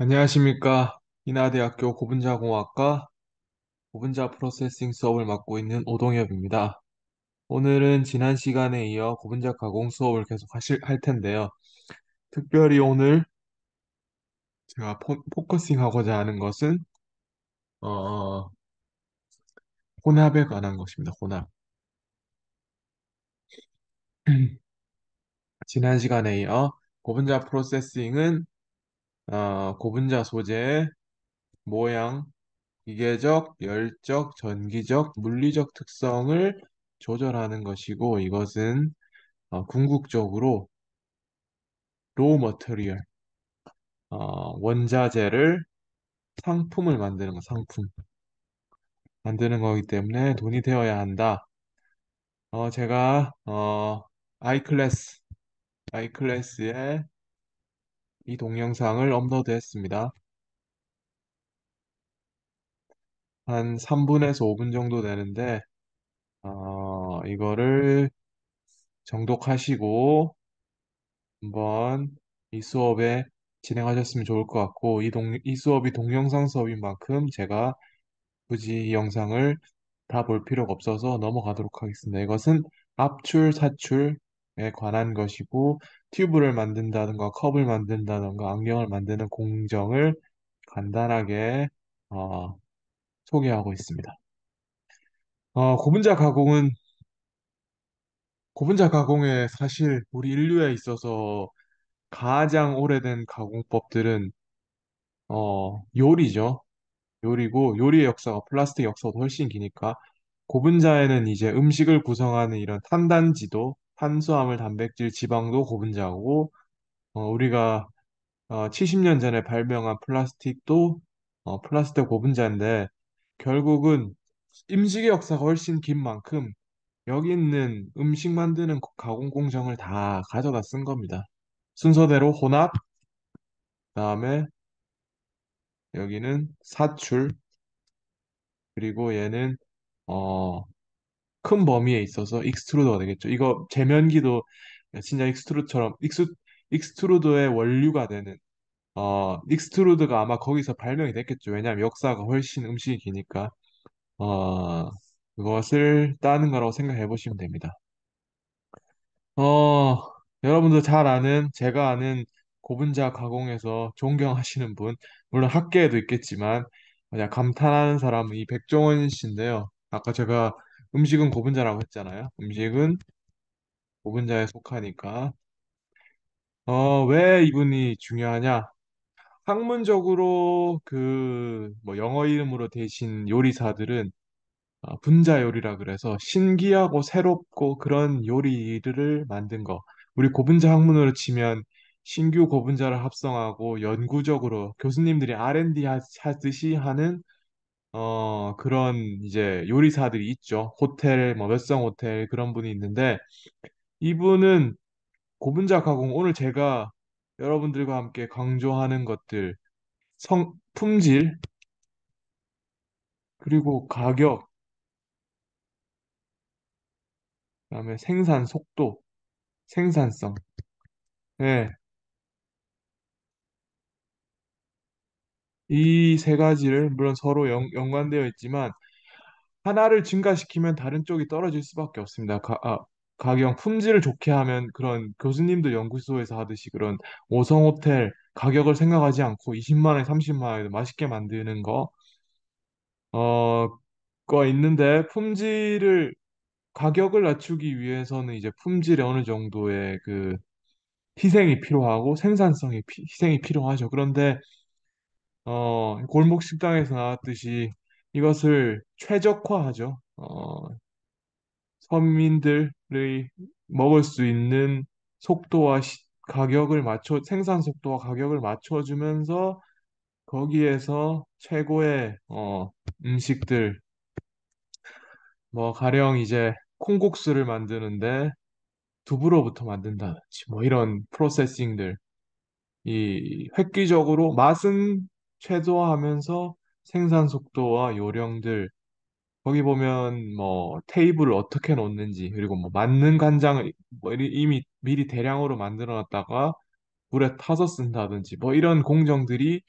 안녕하십니까. 인하대학교 고분자공학과 고분자 프로세싱 수업을 맡고 있는 오동엽입니다. 오늘은 지난 시간에 이어 고분자 가공 수업을 계속 할 텐데요. 특별히 오늘 제가 포커싱 하고자 하는 것은 어, 혼합에 관한 것입니다. 혼합. 지난 시간에 이어 고분자 프로세싱은 고분자 소재의 모양, 기계적, 열적, 전기적, 물리적 특성을 조절하는 것이고 이것은 궁극적으로 로우 머터리얼, 원자재를 상품을 만드는 거, 상품 만드는 거기 때문에 돈이 되어야 한다. 제가 아이클래스, 아이클래스에 이 동영상을 업로드했습니다. 한 3분에서 5분 정도 되는데 이거를 정독하시고 한번 이 수업에 진행하셨으면 좋을 것 같고 이 수업이 동영상 수업인 만큼 제가 굳이 이 영상을 다 볼 필요가 없어서 넘어가도록 하겠습니다. 이것은 압출, 사출에 관한 것이고 튜브를 만든다든가 컵을 만든다든가 안경을 만드는 공정을 간단하게 어, 소개하고 있습니다. 고분자 가공은 고분자 가공에 사실 우리 인류에 있어서 가장 오래된 가공법들은 요리죠. 요리고 요리의 역사가 플라스틱 역사가 훨씬 기니까 고분자에는 이제 음식을 구성하는 이런 탄단지도 탄수화물, 단백질, 지방도 고분자고 우리가 70년 전에 발명한 플라스틱도 플라스틱 고분자인데 결국은 음식의 역사가 훨씬 긴 만큼 여기 있는 음식 만드는 가공 공정을 다 가져다 쓴 겁니다. 순서대로 혼합, 그다음에 여기는 사출, 그리고 얘는 어, 큰 범위에 있어서 익스트루더가 되겠죠. 이거 제면기도 진짜 익스트루더의 원류가 되는 익스트루드가 아마 거기서 발명이 됐겠죠. 왜냐하면 역사가 훨씬 음식이 기니까 어, 그것을 따는 거라고 생각해 보시면 됩니다. 어, 여러분도 잘 아는 제가 아는 고분자 가공에서 존경하시는 분 물론 학계에도 있겠지만 그냥 감탄하는 사람은 이 백종원 씨인데요. 아까 제가 음식은 고분자라고 했잖아요. 음식은 고분자에 속하니까 왜 이분이 중요하냐? 학문적으로 그 뭐 영어 이름으로 대신 요리사들은 분자 요리라 그래서 신기하고 새롭고 그런 요리를 만든 거. 우리 고분자 학문으로 치면 신규 고분자를 합성하고 연구적으로 교수님들이 R&D 하듯이 하는 그런 이제 요리사들이 있죠. 호텔 뭐 몇 성 호텔 그런 분이 있는데 이분은 고분자 가공 오늘 제가 여러분들과 함께 강조하는 것들 품질 그리고 가격 그다음에 생산 속도 생산성 네, 이 세 가지를 물론 서로 연관되어 있지만 하나를 증가시키면 다른 쪽이 떨어질 수밖에 없습니다. 가격 품질을 좋게 하면 그런 교수님도 연구소에서 하듯이 그런 5성 호텔 가격을 생각하지 않고 20만 원, 30만 원에 맛있게 만드는 어, 거 있는데 가격을 낮추기 위해서는 이제 품질에 어느 정도의 그 희생이 필요하고 희생이 필요하죠. 그런데 골목 식당에서 나왔듯이 이것을 최적화하죠. 서민들의 먹을 수 있는 생산 속도와 가격을 맞춰주면서 거기에서 최고의 음식들, 뭐 가령 이제 콩국수를 만드는데 두부로부터 만든다든지 뭐 이런 프로세싱들, 이 획기적으로 맛은 최소화하면서 생산 속도와 요령들 거기 보면 뭐 테이블을 어떻게 놓는지 그리고 뭐 맞는 간장을 뭐 이미 미리 대량으로 만들어 놨다가 물에 타서 쓴다든지 뭐 이런 공정들이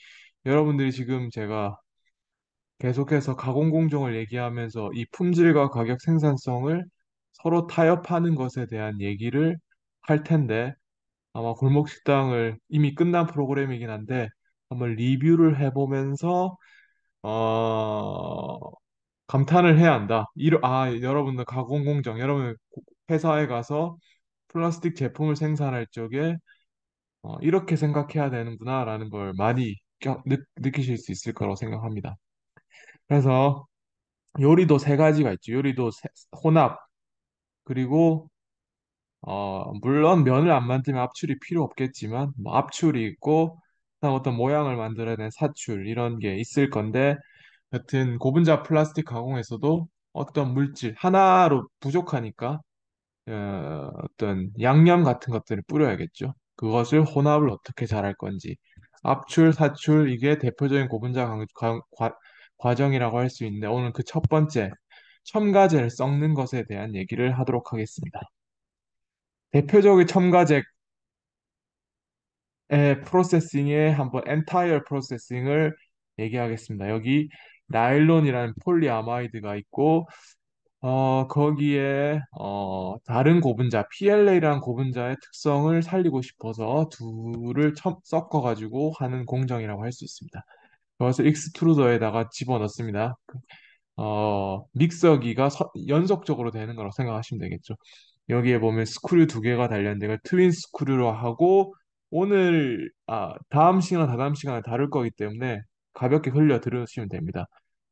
여러분들이 지금 제가 계속해서 가공 공정을 얘기하면서 이 품질과 가격 생산성을 서로 타협하는 것에 대한 얘기를 할 텐데 아마 골목 식당을 이미 끝난 프로그램이긴 한데 한번 리뷰를 해보면서 어, 감탄을 해야 한다. 여러분들 가공 공정, 여러분 회사에 가서 플라스틱 제품을 생산할 적에 이렇게 생각해야 되는구나라는 걸 많이 느끼실 수 있을 거라고 생각합니다. 그래서 요리도 세 가지가 있죠. 혼합, 그리고 물론 면을 안 만들면 압출이 필요 없겠지만 뭐 압출이 있고 그다음 어떤 모양을 만들어낸 사출 이런 게 있을 건데 여튼 고분자 플라스틱 가공에서도 어떤 물질 하나로 부족하니까 어떤 양념 같은 것들을 뿌려야겠죠. 그것을 혼합을 어떻게 잘할 건지 압출, 사출 이게 대표적인 고분자 과정이라고 할 수 있는데 오늘 그 첫 번째 첨가제를 섞는 것에 대한 얘기를 하도록 하겠습니다. 대표적인 첨가제 프로세싱의 한번 엔타이어 프로세싱을 얘기하겠습니다. 여기 나일론이라는 폴리아마이드가 있고 거기에 다른 고분자 PLA라는 고분자의 특성을 살리고 싶어서 둘을 섞어가지고 하는 공정이라고 할 수 있습니다. 그것을 익스트루더에다가 집어넣습니다. 믹서기가 연속적으로 되는 거라고 생각하시면 되겠죠. 여기에 보면 스크류 두 개가 달렸는데 이걸 트윈 스크류로 하고 다음 시간, 다다음 시간에 다룰 거기 때문에 가볍게 흘려 들으시면 됩니다.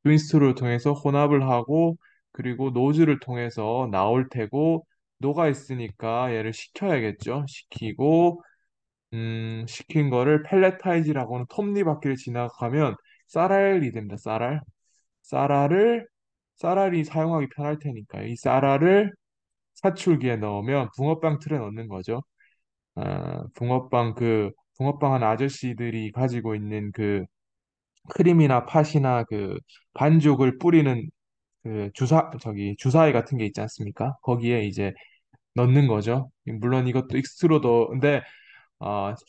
트윈 스크류를 통해서 혼합을 하고 그리고 노즐을 통해서 나올 테고 녹아 있으니까 얘를 식혀야겠죠. 식힌 거를 펠레타이즈라고는 톱니바퀴를 지나가면 쌀알이 됩니다. 쌀알을 쌀알이 사용하기 편할 테니까 이 쌀알을 사출기에 넣으면 붕어빵 틀에 넣는 거죠. 붕어빵 한 아저씨들이 가지고 있는 그 크림이나 팥이나 그 반죽을 뿌리는 그 주사위 같은 게 있지 않습니까? 거기에 이제 넣는 거죠. 물론 이것도 익스트루더인데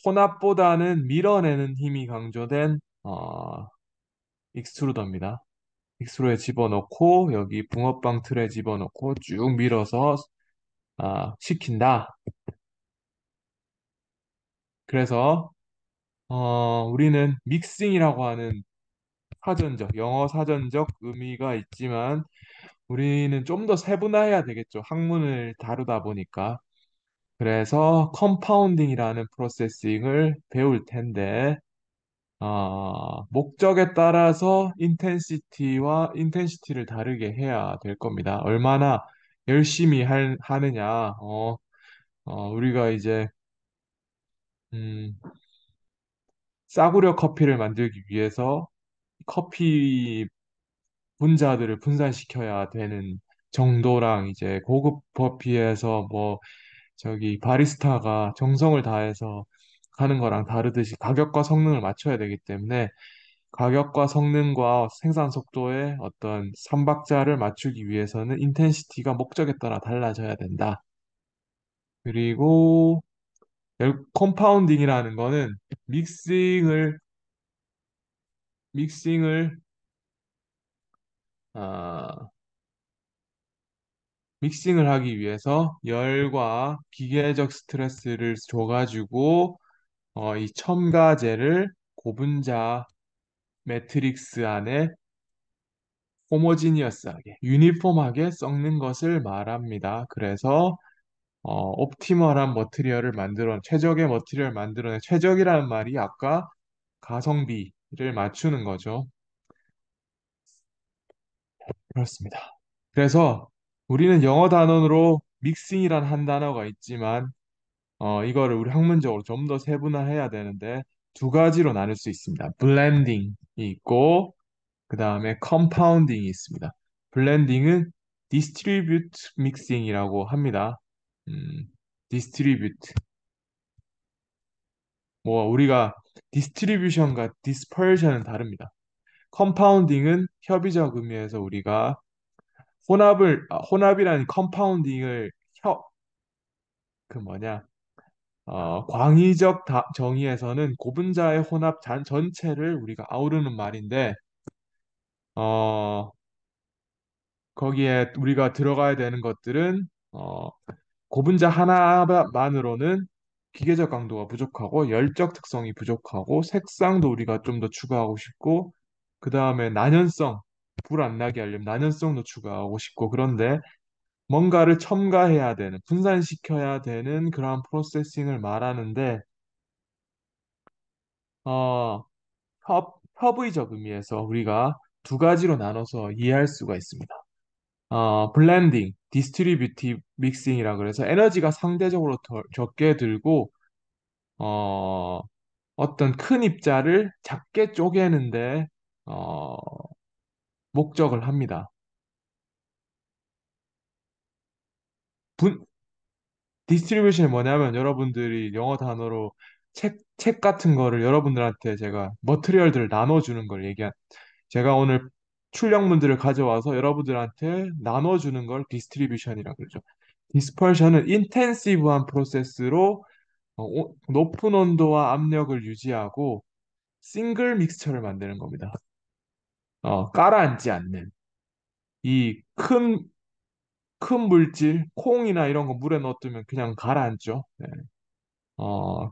혼합보다는 밀어내는 힘이 강조된 익스트루더입니다. 믹스로에 집어넣고 여기 붕어빵 틀에 집어넣고 쭉 밀어서 식힌다. 그래서 우리는 믹싱이라고 하는 영어 사전적 의미가 있지만 우리는 좀 더 세분화해야 되겠죠. 학문을 다루다 보니까. 그래서 컴파운딩이라는 프로세싱을 배울 텐데 목적에 따라서 인텐시티를 다르게 해야 될 겁니다. 얼마나 열심히 하느냐. 우리가 이제 음, 싸구려 커피를 만들기 위해서 커피 분자들을 분산시켜야 되는 정도랑 이제 고급 커피에서 뭐 저기 바리스타가 정성을 다해서 하는 거랑 다르듯이 가격과 성능을 맞춰야 되기 때문에 가격과 성능과 생산 속도의 어떤 삼박자를 맞추기 위해서는 인텐시티가 목적에 따라 달라져야 된다. 그리고 컴파운딩이라는 거는 믹싱을 믹싱을 아, 믹싱을 하기 위해서 열과 기계적 스트레스를 줘가지고 이 첨가제를 고분자 매트릭스 안에 호모지니어스하게 유니폼하게 섞는 것을 말합니다. 그래서 옵티멀한 머티리얼을 최적의 머티리얼을 만들어내 최적이라는 말이 아까 가성비를 맞추는 거죠. 그렇습니다. 그래서 우리는 영어 단어로 믹싱이란 한 단어가 있지만 이거를 우리 학문적으로 좀 더 세분화해야 되는데 두 가지로 나눌 수 있습니다. 블렌딩이 있고 그 다음에 컴파운딩이 있습니다. 블렌딩은 디스트리뷰트 믹싱이라고 합니다. 음, 디스트리뷰트 뭐 우리가 디스트리뷰션과 디스퍼션은 다릅니다. 컴파운딩은 협의적 의미에서 우리가 혼합이라는 컴파운딩을 그 뭐냐 광의적 정의에서는 고분자의 혼합 전체를 우리가 아우르는 말인데, 어, 거기에 우리가 들어가야 되는 것들은, 고분자 하나만으로는 기계적 강도가 부족하고, 열적 특성이 부족하고, 색상도 우리가 좀 더 추가하고 싶고, 그 다음에 난연성, 불 안 나게 하려면 난연성도 추가하고 싶고, 그런데 뭔가를 첨가해야 되는, 분산시켜야 되는 그러한 프로세싱을 말하는데, 어, 협의적 의미에서 우리가 두 가지로 나눠서 이해할 수가 있습니다. 블렌딩, 디스트리뷰티브 믹싱이라 그래서 에너지가 상대적으로 더 적게 들고 어, 어떤 큰 입자를 작게 쪼개는데 어, 목적을 합니다. 디스트리뷰션이 뭐냐면 여러분들이 영어 단어로 책 같은 거를 여러분들한테 제가 머티리얼들을 나눠주는 걸 제가 오늘 출력문들을 가져와서 여러분들한테 나눠주는 걸 디스트리뷰션이라고 그러죠. 디스퍼션은 인텐시브한 프로세스로 높은 온도와 압력을 유지하고 싱글 믹스처를 만드는 겁니다. 깔아앉지 않는 이 큰 물질, 콩이나 이런 거 물에 넣어두면 그냥 가라앉죠. 네.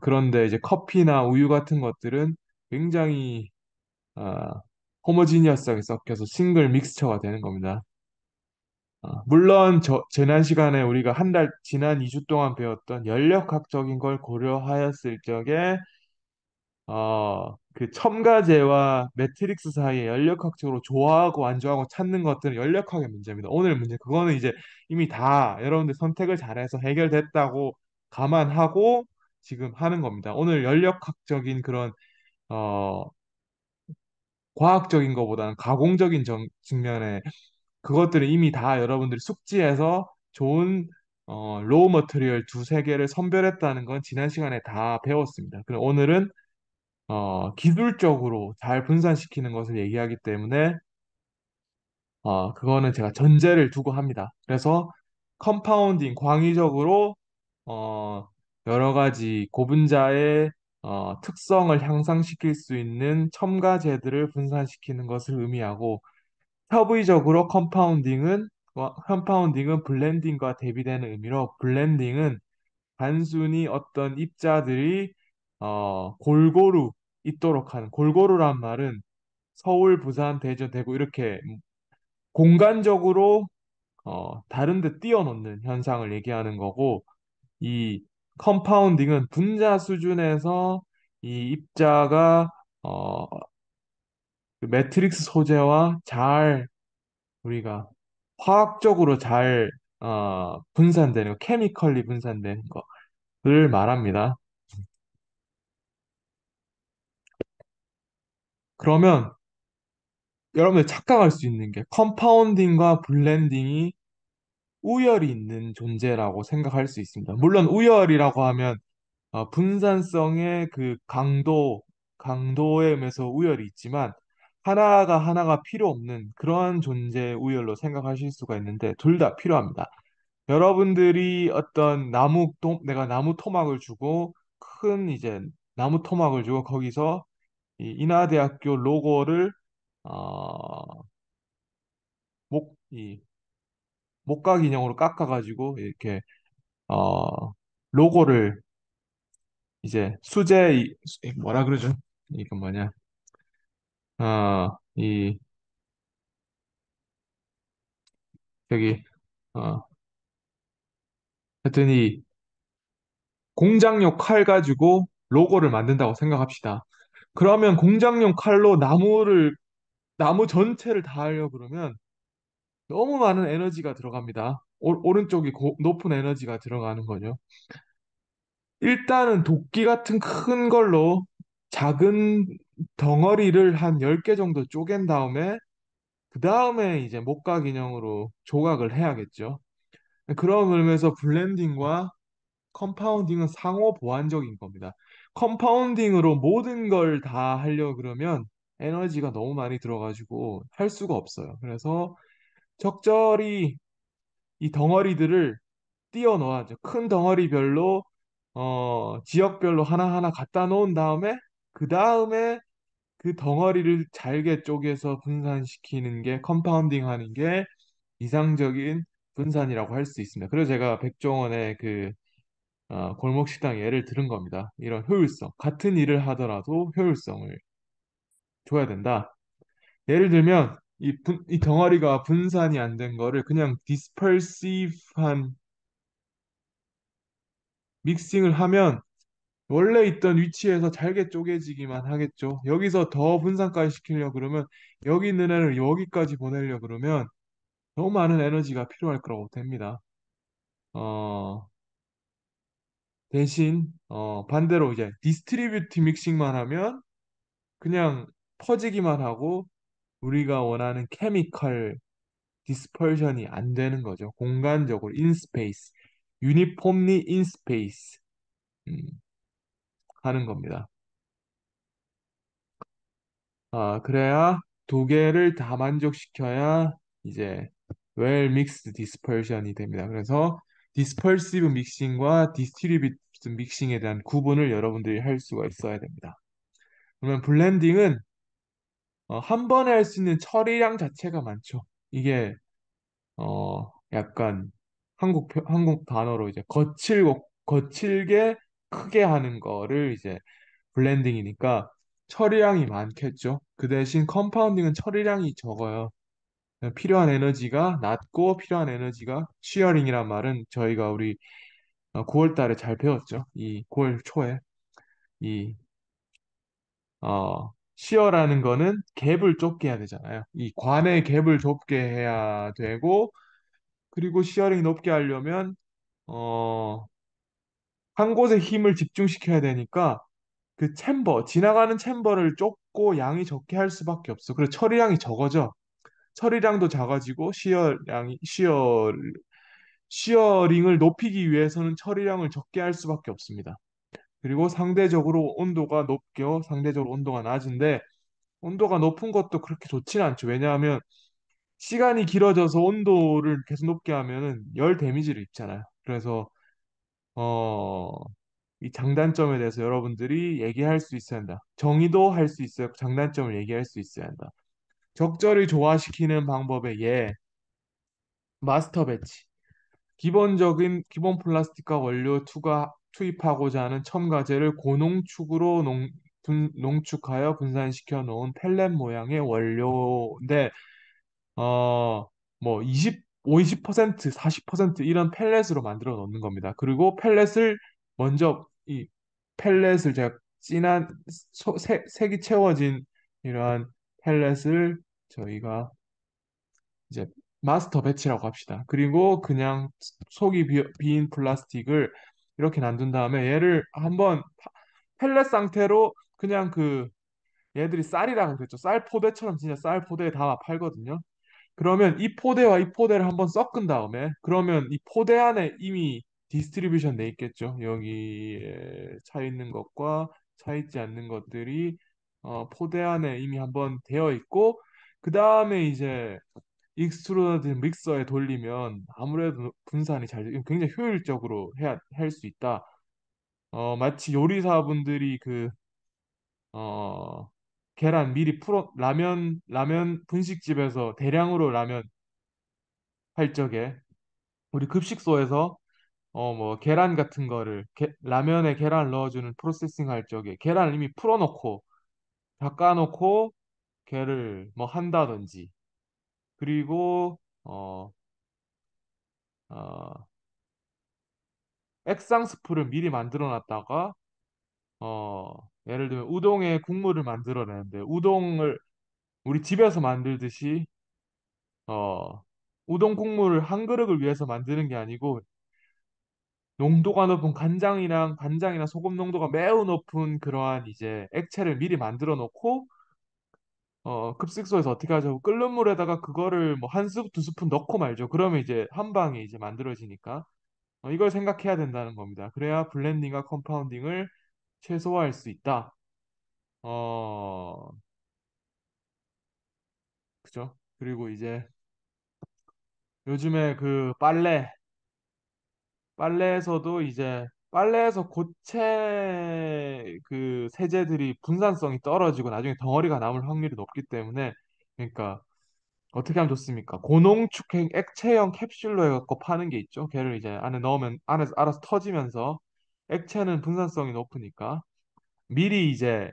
그런데 이제 커피나 우유 같은 것들은 굉장히 호모지니어스하게 섞여서 싱글 믹스처가 되는 겁니다. 물론 지난 시간에 우리가 지난 2주 동안 배웠던 연력학적인 걸 고려하였을 적에 그 첨가제와 매트릭스 사이에 연력학적으로 좋아하고 안 좋아하고 찾는 것들은 연력학의 문제입니다. 오늘 문제 그거는 이제 이미 다 여러분들 선택을 잘해서 해결됐다고 감안하고 지금 하는 겁니다. 오늘 연력학적인 그런 어, 과학적인 것보다는 가공적인 측면에 그것들은 이미 다 여러분들이 숙지해서 좋은 로우 머터리얼 두세 개를 선별했다는 건 지난 시간에 다 배웠습니다. 그럼 오늘은 기술적으로 잘 분산시키는 것을 얘기하기 때문에 그거는 제가 전제를 두고 합니다. 그래서 컴파운딩, 광의적으로 어, 여러 가지 고분자의 특성을 향상시킬 수 있는 첨가제들을 분산시키는 것을 의미하고 컴파운딩은 블렌딩과 대비되는 의미로 블렌딩은 단순히 어떤 입자들이 골고루 있도록 하는 골고루란 말은 서울, 부산, 대전, 대구 이렇게 공간적으로 다른 데 띄워놓는 현상을 얘기하는 거고 이 컴파운딩은 분자 수준에서 이 입자가 어, 그 매트릭스 소재와 잘 우리가 화학적으로 잘 분산되는 거, 케미컬리 분산되는 거를 말합니다. 그러면 여러분들 착각할 수 있는 게 컴파운딩과 블렌딩이 우열이 있는 존재라고 생각할 수 있습니다. 물론 우열이라고 하면 분산성의 그 강도에 의해서 우열이 있지만 하나가 하나가 필요 없는 그러한 존재의 우열로 생각하실 수가 있는데 둘 다 필요합니다. 여러분들이 어떤 내가 나무 토막을 주고 큰 이제 나무 토막을 주고 거기서 이 인하대학교 로고를 어, 이 목각 인형으로 깎아가지고 이렇게 로고를 이제 뭐라 그러죠? 이거 뭐냐? 이 저기 어, 하여튼 이 공장용 칼 가지고 로고를 만든다고 생각합시다. 그러면 공장용 칼로 나무 전체를 다 하려고 그러면 너무 많은 에너지가 들어갑니다. 오른쪽이 높은 에너지가 들어가는 거죠. 일단은 도끼 같은 큰 걸로 작은 덩어리를 한 10개 정도 쪼갠 다음에 그 다음에 이제 목각 인형으로 조각을 해야겠죠. 그런 의미에서 블렌딩과 컴파운딩은 상호 보완적인 겁니다. 컴파운딩으로 모든 걸 다 하려고 그러면 에너지가 너무 많이 들어가지고 할 수가 없어요. 그래서 적절히 이 덩어리들을 띄워 넣어야죠. 큰 덩어리별로 지역별로 하나하나 갖다 놓은 다음에 그 다음에 그 덩어리를 잘게 쪼개서 분산시키는 게 컴파운딩 하는 게 이상적인 분산이라고 할 수 있습니다. 그래서 제가 백종원의 그 골목 식당 예를 들은 겁니다. 이런 효율성, 같은 일을 하더라도 효율성을 줘야 된다. 예를 들면 이 덩어리가 분산이 안 된 거를 그냥 dispersive한 믹싱을 하면 원래 있던 위치에서 잘게 쪼개지기만 하겠죠. 여기서 더 분산까지 시키려 그러면 여기 있는 애를 여기까지 보내려 그러면 너무 많은 에너지가 필요할 거라고 됩니다. 어, 대신 반대로 이제 디스트리뷰트 믹싱만 하면 그냥 퍼지기만 하고 우리가 원하는 케미컬 디스퍼션이 안 되는 거죠. 공간적으로 in space, uniformly in space 하는 겁니다. 그래야 두 개를 다 만족시켜야 이제 well mixed dispersion이 됩니다. 그래서 dispersive mixing과 distributed mixing에 대한 구분을 여러분들이 할 수가 있어야 됩니다. 그러면 블렌딩은 한 번에 할 수 있는 처리량 자체가 많죠. 이게 약간 한국 단어로 이제 거칠게 크게 하는 거를 이제 블렌딩이니까 처리량이 많겠죠. 그 대신 컴파운딩은 처리량이 적어요. 필요한 에너지가 낮고 필요한 에너지가 쉬어링이란 말은 저희가 우리 9월 달에 잘 배웠죠. 이 9월 초에 이 시어라는 거는 갭을 좁게 해야 되잖아요. 이 관의 갭을 좁게 해야 되고 그리고 시어링이 높게 하려면 어, 한 곳에 힘을 집중시켜야 되니까 그 지나가는 챔버를 좁고 양이 적게 할 수밖에 없어. 그래서 처리량이 적어져. 처리량도 작아지고 시어링을 높이기 위해서는 처리량을 적게 할 수밖에 없습니다. 그리고 상대적으로 온도가 높고 상대적으로 온도가 낮은데 온도가 높은 것도 그렇게 좋지는 않죠. 왜냐하면 시간이 길어져서 온도를 계속 높게 하면은 열 데미지를 입잖아요. 그래서 어, 이 장단점에 대해서 여러분들이 얘기할 수 있어야 한다. 정의도 할 수 있어요. 장단점을 얘기할 수 있어야 한다. 적절히 조화시키는 방법의 마스터 배치. 기본 플라스틱과 원료 투입하고자 하는 첨가제를 고농축으로 농축하여 분산시켜 놓은 펠렛 모양의 원료인데 어, 뭐 20% 40% 이런 펠렛으로 만들어 놓는 겁니다. 그리고 펠렛을 먼저 이 펠렛을 제가 진한 색이 채워진 이러한 펠렛을 저희가 이제 마스터 배치라고 합시다. 그리고 그냥 속이 빈 플라스틱을 이렇게 놔둔 다음에 얘를 한번 펠렛 상태로 그냥 얘들이 쌀이라고 그랬죠. 쌀 포대처럼 진짜 쌀 포대에 담아 팔거든요. 그러면 이 포대와 이 포대를 한번 섞은 다음에 그러면 이 포대 안에 이미 디스트리뷰션 돼 있겠죠. 여기에 차 있는 것과 차 있지 않는 것들이 포대 안에 이미 한번 되어 있고 그 다음에 이제 익스트루드 믹서에 돌리면 아무래도 분산이 굉장히 효율적으로 할 수 있다. 마치 요리사분들이 어, 계란 미리 라면 분식집에서 대량으로 라면 할 적에 우리 급식소에서 뭐 계란 같은 거를 라면에 계란을 넣어주는 프로세싱 할 적에 계란을 이미 풀어놓고 닦아놓고 걔를 뭐 한다든지 그리고 어, 액상 스프를 미리 만들어 놨다가 예를 들면 우동에 국물을 만들어내는데 우동을 우리 집에서 만들듯이 우동 국물을 한 그릇을 위해서 만드는 게 아니고 농도가 높은 간장이나 소금 농도가 매우 높은 그러한 이제 액체를 미리 만들어 놓고 급식소에서 어떻게 하죠? 끓는 물에다가 그거를 뭐 한 스푼 두 스푼 넣고 말죠. 그러면 이제 한 방에 이제 만들어지니까 이걸 생각해야 된다는 겁니다. 그래야 블렌딩과 컴파운딩을 최소화할 수 있다. 어, 그죠? 그리고 이제 요즘에 빨래에서도 이제 빨래에서 고체 그 세제들이 분산성이 떨어지고 나중에 덩어리가 남을 확률이 높기 때문에 그러니까 어떻게 하면 좋습니까? 고농축 액체형 캡슐로 해갖고 파는 게 있죠. 걔를 이제 안에 넣으면 안에서 알아서 터지면서 액체는 분산성이 높으니까 미리 이제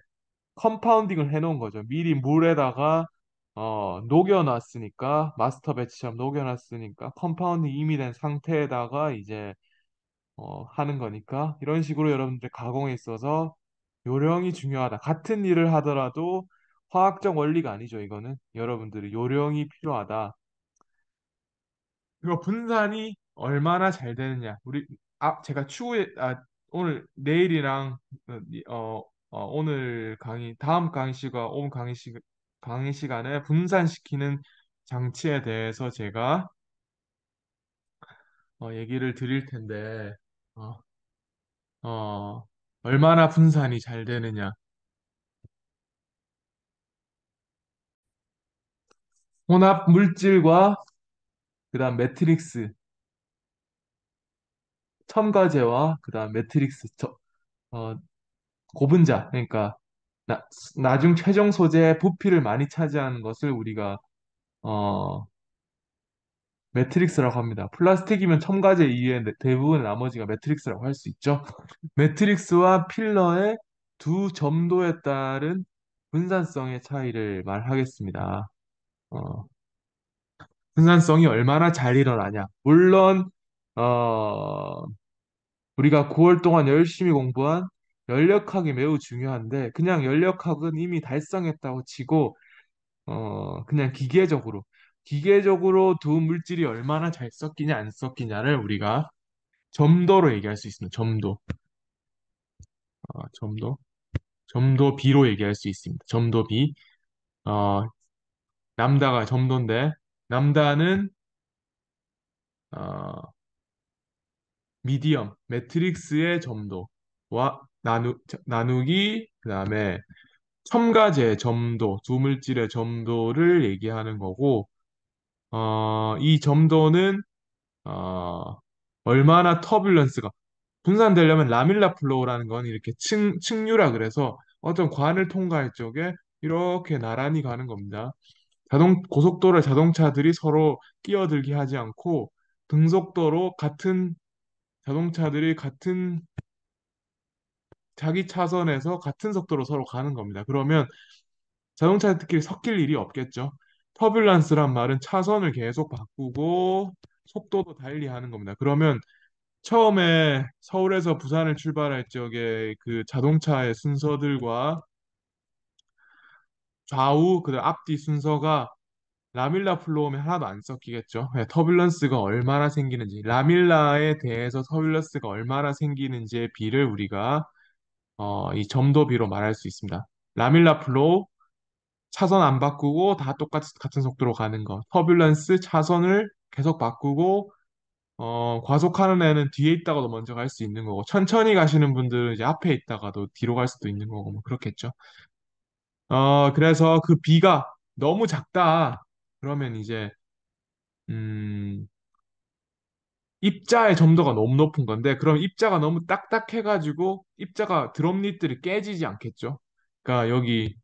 컴파운딩을 해놓은 거죠. 미리 물에다가 녹여놨으니까 마스터 배치처럼 녹여놨으니까 컴파운딩 이미 된 상태에다가 이제 하는 거니까 이런 식으로 여러분들 가공에 있어서 요령이 중요하다. 같은 일을 하더라도 화학적 원리가 아니죠. 이거는 여러분들이 요령이 필요하다. 이거 분산이 얼마나 잘 되느냐. 제가 추후에 오늘 내일이랑 어, 오늘 강의 다음 강의 시간에 분산시키는 장치에 대해서 제가 얘기를 드릴 텐데 어, 어, 얼마나 분산이 잘 되느냐. 혼합 물질과 그다음 매트릭스, 첨가제와 그다음 매트릭스, 어, 고분자, 그러니까 나, 나중 최종 소재의 부피를 많이 차지하는 것을 우리가 어, 매트릭스라고 합니다. 플라스틱이면 첨가제 이외에 대부분의 나머지가 매트릭스라고 할 수 있죠. 매트릭스와 필러의 두 점도에 따른 분산성의 차이를 말하겠습니다. 어, 분산성이 얼마나 잘 일어나냐. 물론 어, 우리가 9월 동안 열심히 공부한 연력학이 매우 중요한데 그냥 연력학은 이미 달성했다고 치고 그냥 기계적으로 두 물질이 얼마나 잘 섞이냐 안 섞이냐를 우리가 점도로 얘기할 수 있습니다. 점도, 점도비로 얘기할 수 있습니다. 점도비. 어, 남다가 점도인데 남다는 어, 미디엄, 매트릭스의 점도와 나누기 그다음에 첨가제 점도, 두 물질의 점도를 얘기하는 거고, 이 점도는, 어, 얼마나 터뷸런스가, 분산되려면 라밀라 플로우라는 건 이렇게 층류라 그래서 어떤 관을 통과할 적에 이렇게 나란히 가는 겁니다. 고속도로에 자동차들이 서로 끼어들게 하지 않고, 등속도로 자동차들이 같은 자기 차선에서 같은 속도로 서로 가는 겁니다. 그러면 자동차들끼리 섞일 일이 없겠죠. 터뷸런스란 말은 차선을 계속 바꾸고 속도도 달리하는 겁니다. 그러면 처음에 서울에서 부산을 출발할 적에 그 자동차의 순서들과 좌우 그다음 앞뒤 순서가 라밀라 플로우면 하나도 안 섞이겠죠. 네, 터뷸런스가 얼마나 생기는지 라밀라에 대해서 터뷸런스가 얼마나 생기는지의 비를 우리가 이 점도비로 말할 수 있습니다. 라밀라 플로우 차선 안 바꾸고 다 같은 속도로 가는 거. 터뷸런스 차선을 계속 바꾸고 과속하는 애는 뒤에 있다가도 먼저 갈 수 있는 거고 천천히 가시는 분들은 이제 앞에 있다가도 뒤로 갈 수도 있는 거고 뭐 그렇겠죠. 그래서 그 비가 너무 작다. 그러면 이제 음, 입자의 점도가 너무 높은 건데 그럼 입자가 너무 딱딱해가지고 입자가 드롭릿들이 깨지지 않겠죠. 그러니까 여기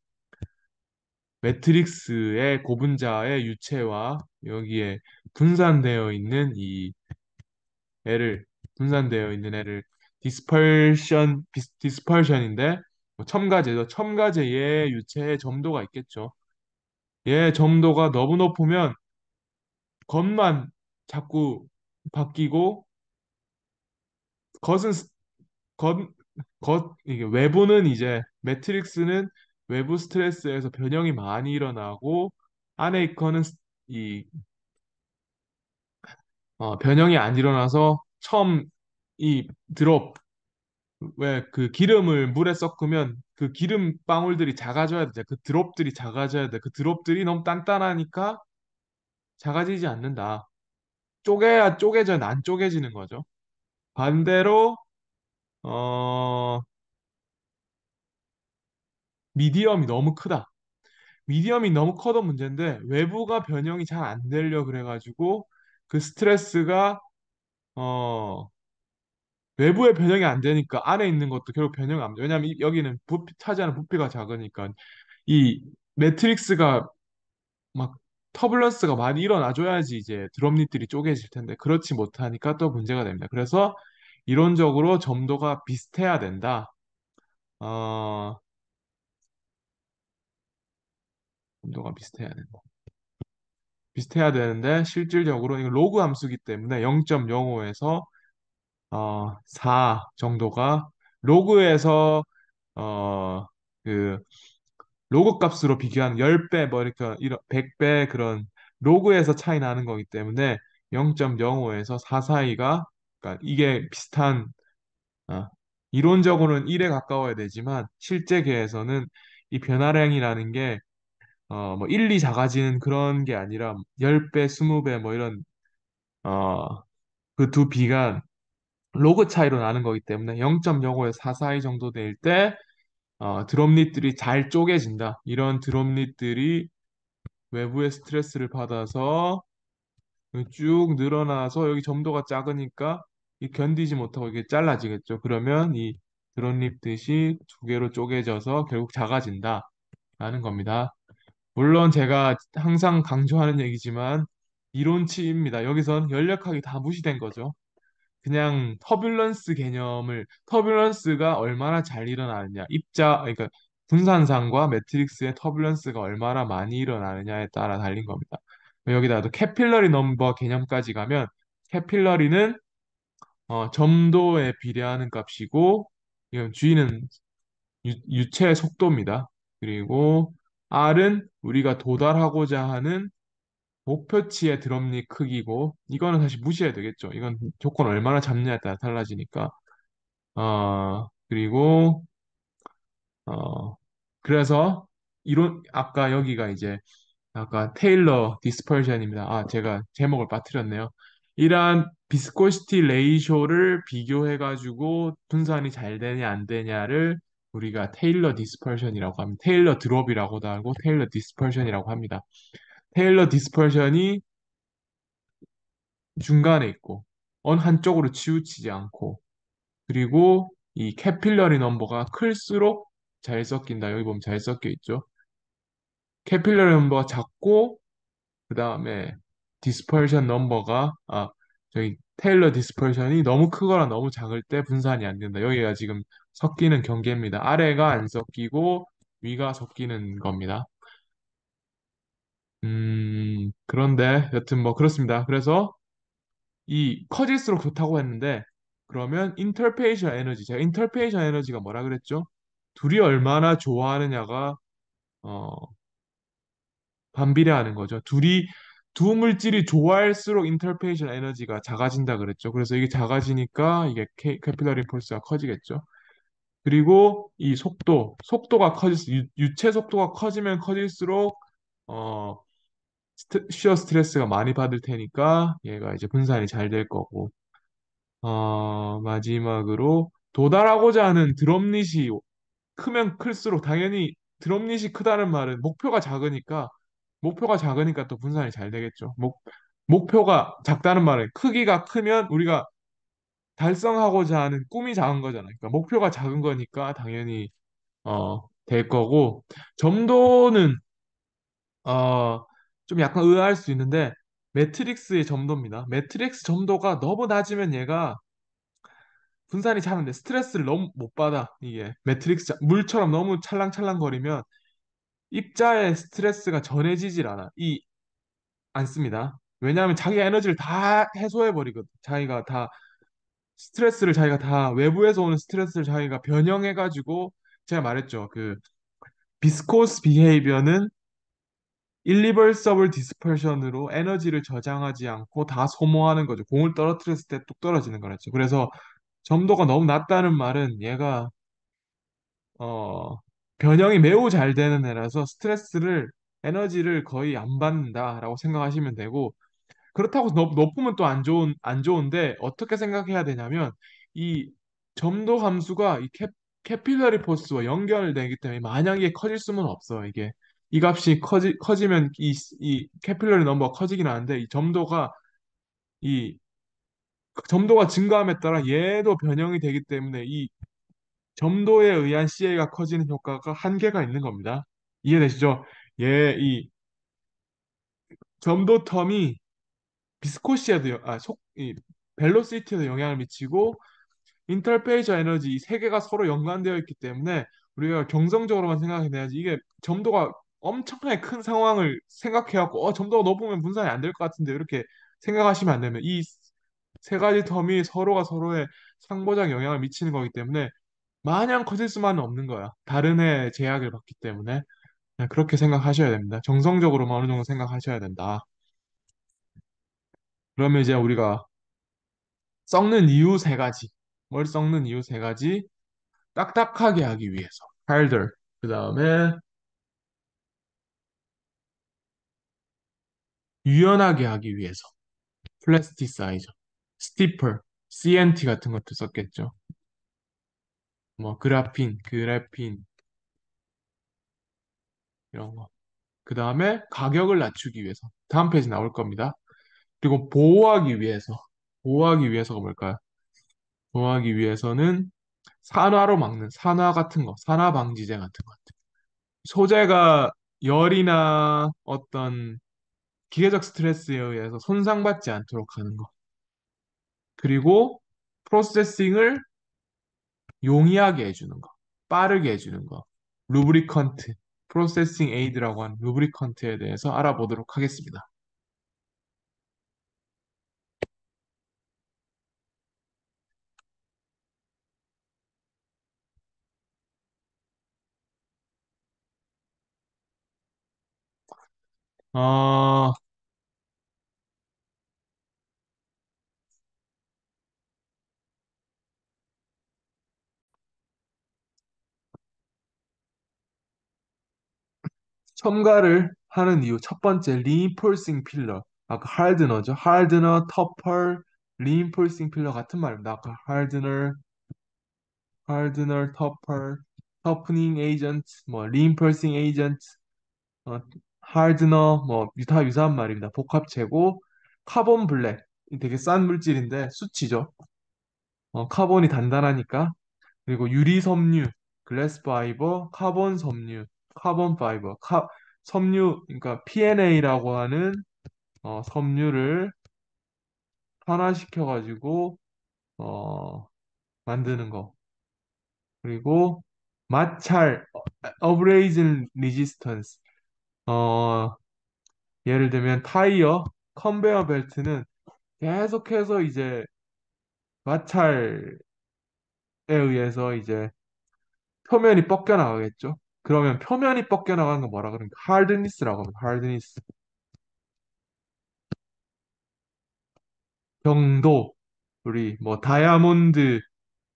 매트릭스의 고분자의 유체와 여기에 분산되어 있는 이 분산되어 있는 애를 디스펄션인데 뭐 첨가제의 유체의 점도가 있겠죠. 얘 점도가 너무 높으면 겉만 자꾸 바뀌고 겉은 스- 겉, 이게 외부는 이제 매트릭스는 외부 스트레스에서 변형이 많이 일어나고 안에 있거는 이 변형이 안 일어나서 처음 이 드롭 왜 그 기름을 물에 섞으면 그 기름 방울들이 작아져야 돼. 그 드롭들이 작아져야 돼. 그 드롭들이 너무 단단하니까 작아지지 않는다. 쪼개야 쪼개져 안 쪼개지는 거죠. 반대로 어 미디엄이 너무 크다. 미디엄이 너무 커도 문제인데 외부가 변형이 잘 안 되려 그래가지고 그 스트레스가 어 외부에 변형이 안 되니까 안에 있는 것도 결국 변형이 안 돼. 왜냐하면 여기는 차지하는 부피가 작으니까 이 매트릭스가 막 터뷸런스가 많이 일어나줘야지 이제 드롭릿들이 쪼개질 텐데 그렇지 못하니까 또 문제가 됩니다. 그래서 이론적으로 점도가 비슷해야 된다. 어, 점도가 비슷해야 된다. 비슷해야 되는데 실질적으로 이거 로그 함수기 때문에 0.05에서 4 정도가 로그에서 어, 그 로그 값으로 비교한 10배 뭐 이렇게 이런 100배 그런 로그에서 차이 나는 거기 때문에 0.05에서 4 사이가 그러니까 이게 비슷한 어, 이론적으로는 1에 가까워야 되지만 실제 계에서는 이 변화량이라는 게 뭐 1, 2 작아지는 그런 게 아니라 10배, 20배 뭐 이런 그 두 비가 로그 차이로 나는 거기 때문에 0.05에서 4 사이 정도 될 때 드롭릿들이 잘 쪼개진다. 이런 드롭릿들이 외부의 스트레스를 받아서 쭉 늘어나서 여기 점도가 작으니까 이 견디지 못하고 이게 잘라지겠죠. 그러면 이 드롭릿듯이 두 개로 쪼개져서 결국 작아진다라는 겁니다. 물론 제가 항상 강조하는 얘기지만 이론치입니다. 여기선 연력학이 다 무시된 거죠. 그냥 터뷸런스가 얼마나 잘 일어나느냐 그러니까 분산상과 매트릭스의 터뷸런스가 얼마나 많이 일어나느냐에 따라 달린 겁니다. 여기다가도 캐필러리 넘버 개념까지 가면 캐필러리는 점도에 비례하는 값이고 이건 G는 유체의 속도입니다. 그리고 R은 우리가 도달하고자 하는 목표치의 드럼릿 크기고 이거는 사실 무시해야 되겠죠. 이건 조건 얼마나 잡냐에 따라 달라지니까. 그리고 어 그래서 이론 아까 여기가 이제 아까 테일러 디스퍼션입니다. 제가 제목을 빠뜨렸네요. 이러한 비스코시티 레이쇼를 비교해 가지고 분산이 잘 되냐 안 되냐를 우리가 테일러 디스퍼션이라고 합니다. 테일러 드롭이라고도 하고 테일러 디스퍼션이라고 합니다. 테일러 디스퍼션이 중간에 있고 어느 한쪽으로 치우치지 않고 그리고 이 캐필러리 넘버가 클수록 잘 섞인다. 여기 보면 잘 섞여 있죠. 캐필러리 넘버가 작고 그 다음에 디스퍼션 넘버가 저희 테일러 디스퍼션이 너무 크거나 너무 작을 때 분산이 안 된다. 여기가 지금 섞이는 경계입니다. 아래가 안 섞이고 위가 섞이는 겁니다. 그런데 여튼 뭐 그렇습니다. 그래서 이 커질수록 좋다고 했는데 그러면 인터페이션 에너지 제가 인터페이션 에너지가 뭐라 그랬죠? 둘이 얼마나 좋아하느냐가 어, 반비례하는 거죠. 두 물질이 좋아할수록 인터페이션 에너지가 작아진다 그랬죠. 그래서 이게 작아지니까 이게 캐필러리 폴스가 커지겠죠. 그리고 이 속도가 유체 속도가 커지면 커질수록 어, 시어 스트레스가 많이 받을 테니까 얘가 이제 분산이 잘 될 거고 마지막으로 도달하고자 하는 드롭릿이 크면 클수록 당연히 드롭릿이 크다는 말은 목표가 작으니까 또 분산이 잘 되겠죠. 목표가 작다는 말은 크기가 크면 우리가 달성하고자 하는 꿈이 작은 거잖아요. 그러니까 목표가 작은 거니까 당연히 될 거고 점도는 좀 약간 의아할 수 있는데 매트릭스의 점도입니다. 매트릭스 점도가 너무 낮으면 얘가 분산이 차는데 스트레스를 너무 못 받아. 이게 물처럼 너무 찰랑찰랑거리면 입자의 스트레스가 전해지질 않습니다. 왜냐하면 자기 에너지를 다 해소해 버리거든. 자기가 다 외부에서 오는 스트레스를 자기가 변형해 가지고 제가 말했죠. 그 비스코스 비헤이비어는 일리버서블 디스퍼션으로 에너지를 저장하지 않고 다 소모하는 거죠. 공을 떨어뜨렸을 때 뚝 떨어지는 거랬죠. 그래서 점도가 너무 낮다는 말은 얘가 어, 변형이 매우 잘 되는 애라서 에너지를 거의 안 받는다라고 생각하시면 되고, 그렇다고 높으면 또 안 좋은데, 어떻게 생각해야 되냐면, 이 점도 함수가 캐필러리 포스와 연결되기 때문에, 만약에 커질 수는 없어, 이게. 이 값이 커지면 이 캐필러리 넘버가 커지긴 하는데, 이 점도가 이 점도가 증가함에 따라 얘도 변형이 되기 때문에 이 점도에 의한 CA가 커지는 효과가 한계가 있는 겁니다. 이해되시죠? 이 점도 텀이 비스코시에도 이 벨로시티에도 영향을 미치고 인터페이저 에너지 이 세 개가 서로 연관되어 있기 때문에 우리가 경성적으로만 생각해야지 이게 점도가 엄청나게 큰 상황을 생각해갖고 점도가 높으면 분산이 안 될 것 같은데 이렇게 생각하시면 안 되면 이 세 가지 텀이 서로가 서로의 상보작 영향을 미치는 거기 때문에 마냥 커질 수만은 없는 거야. 다른 해 제약을 받기 때문에 그냥 그렇게 생각하셔야 됩니다. 정성적으로만 어느 정도 생각하셔야 된다. 그러면 이제 우리가 썩는 이유 세 가지. 뭘 썩는 이유 세 가지? 딱딱하게 하기 위해서. harder. 그 다음에 유연하게 하기 위해서. plasticizer. stiffer. CNT 같은 것도 썼겠죠. 뭐 그래핀 이런 거. 그 다음에 가격을 낮추기 위해서. 다음 페이지 나올 겁니다. 그리고 보호하기 위해서. 보호하기 위해서가 뭘까요? 보호하기 위해서는 산화로 막는 산화 같은 거, 산화 방지제 같은 것. 소재가 열이나 어떤 기계적 스트레스에 의해서 손상받지 않도록 하는 거. 그리고 프로세싱을 용이하게 해주는 거. 빠르게 해주는 거. 루브리컨트, 프로세싱 에이드라고 하는 루브리컨트에 대해서 알아보도록 하겠습니다. 어, 첨가를 하는 이유 첫 번째 reinforcing 필러 아까 하드너죠 하드너, 터펄, reinforcing 필러 같은 말입니다. 아까 하드너, 터펄, 터프닝 에이전트, 뭐 reinforcing 에이전트, 어, 하드너 다 유사한 말입니다. 복합체고 카본 블랙 되게 싼 물질인데 수치죠. 카본이 단단하니까 그리고 유리 섬유, 글래스 파이버, 카본 섬유, 카본 파이버, 섬유, 그러니까 PNA라고 하는 섬유를 산화시켜가지고 어, 만드는 거. 그리고 마찰, 어브레이즌 리지스턴스. 어, 예를 들면 타이어, 컨베어 벨트는 계속해서 이제 마찰에 의해서 이제 표면이 벗겨나가겠죠. 그러면 표면이 벗겨나가는 거 뭐라 그러니까 하드니스라고 합니다. 하드니스. 경도. 우리 뭐 다이아몬드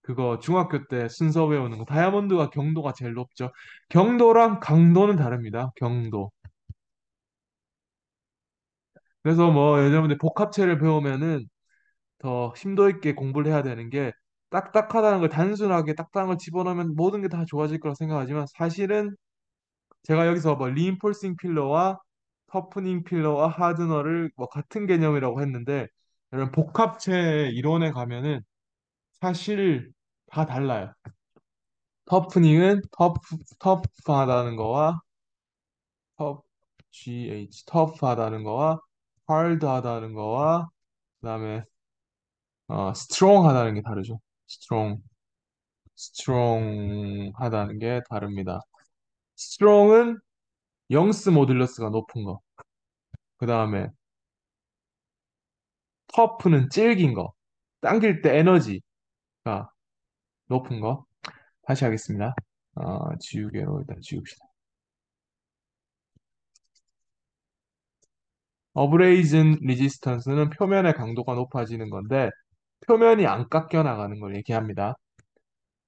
그거 중학교 때 순서 외우는 거 다이아몬드가 경도가 제일 높죠. 경도랑 강도는 다릅니다. 경도. 그래서 뭐 여러분들 복합체를 배우면은 더 심도 있게 공부를 해야 되는 게 딱딱하다는 걸 단순하게 딱딱한 걸 집어넣으면 모든 게 다 좋아질 거라 생각하지만 사실은 제가 여기서 뭐 리인폴싱 필러와 터프닝 필러와 하드너를 뭐 같은 개념이라고 했는데 여러분 복합체 이론에 가면은 사실 다 달라요. 터프닝은 터프하다는 거와 터 터프하다는 거와 하드하다는 거와 그다음에 스트롱하다는 게 다르죠. 스트롱 스트롱하다는 게 다릅니다. 스트롱은 영스 모듈러스가 높은 거. 그다음에 터프는 질긴 거. 당길 때 에너지가 높은 거. 다시 하겠습니다. 지우개로 일단 지웁시다. 어브레이즌 리지스턴스는 표면의 강도가 높아지는 건데 표면이 안 깎여 나가는 걸 얘기합니다.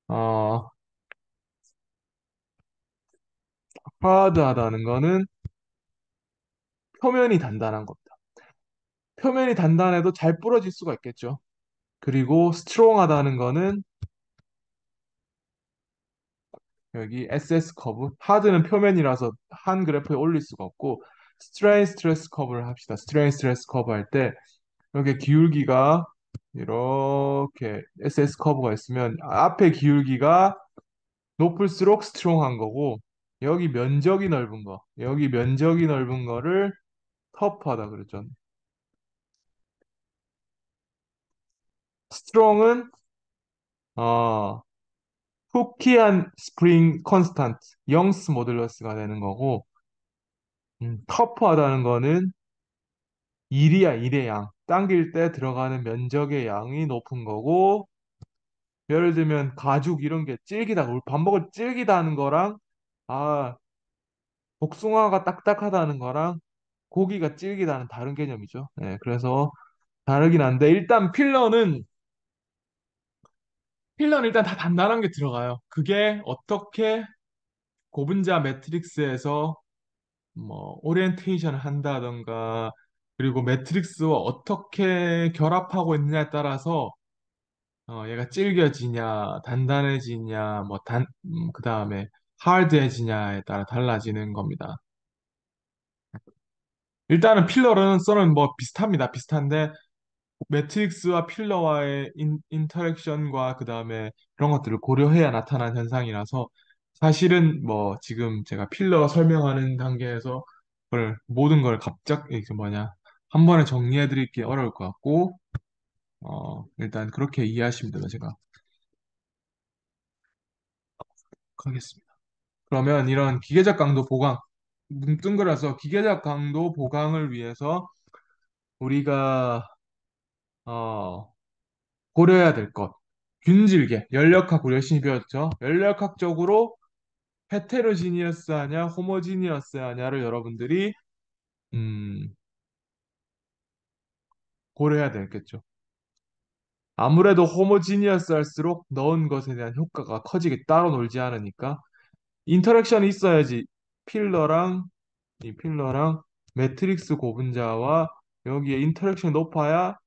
어, 하드하다는 거는 표면이 단단한 겁니다. 표면이 단단해도 잘 부러질 수가 있겠죠. 그리고 스트롱하다는 거는 여기 SS 커브, 하드는 표면이라서 한 그래프에 올릴 수가 없고 스트레인 스트레스 커브를 합시다. 스트레인 스트레스 커브 할 때 여기 기울기가 이렇게 SS 커브가 있으면 앞에 기울기가 높을수록 스트롱한 거고 여기 면적이 넓은 거, 여기 면적이 넓은 거를 터프하다 그랬죠. 스트롱은 어 후키한 스프링 컨스탄트 영스 모듈러스가 되는 거고 터프하다는 거는 일이야 일의 양. 당길 때 들어가는 면적의 양이 높은 거고 예를 들면 가죽 이런 게 질기다. 우리 밥 먹을 질기다는 거랑 아 복숭아가 딱딱하다는 거랑 고기가 질기다는 다른 개념이죠. 네, 그래서 다르긴 한데 일단 필러는 일단 다 단단한 게 들어가요. 그게 어떻게 고분자 매트릭스에서 뭐 오리엔테이션을 한다던가 그리고 매트릭스와 어떻게 결합하고 있느냐에 따라서 얘가 질겨지냐 단단해지냐 뭐 그다음에 하드해지냐에 따라 달라지는 겁니다. 일단은 필러는 썰은 뭐 비슷합니다. 비슷한데 매트릭스와 필러와의 인터랙션과 그다음에 그런 것들을 고려해야 나타난 현상이라서 사실은 뭐 지금 제가 필러 설명하는 단계에서 그걸 모든 걸 갑자기 그 뭐냐 한 번에 정리해 드리기 어려울 것 같고 일단 그렇게 이해하시면 돼요. 제가 하겠습니다. 그러면 이런 기계적 강도 보강 뭉뚱그려서 기계적 강도 보강을 위해서 우리가 어, 고려해야 될 것. 균질계, 연력학 우리 열심히 배웠죠. 연력학적으로 헤테로지니어스하냐, 호모지니어스하냐를 여러분들이 음, 고려해야 되겠죠. 아무래도 호모지니어스 할수록 넣은 것에 대한 효과가 커지게 따로 놀지 않으니까 인터랙션이 있어야지 필러랑 이 필러랑 매트릭스 고분자와 여기에 인터랙션이 높아야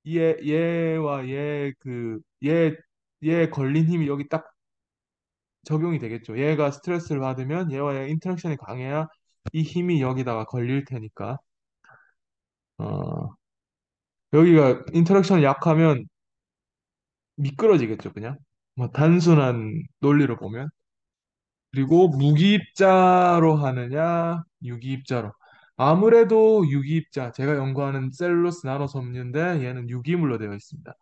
얘와 얘 걸린 힘이 여기 딱 적용이 되겠죠. 얘가 스트레스를 받으면 얘와의 인터랙션이 강해야 이 힘이 여기다가 걸릴 테니까. 어, 여기가 인터랙션이 약하면 미끄러지겠죠, 그냥. 뭐 단순한 논리로 보면. 그리고 무기입자로 하느냐, 유기입자로. 아무래도 유기입자, 제가 연구하는 셀룰로스 나노섬유인데 얘는 유기물로 되어 있습니다.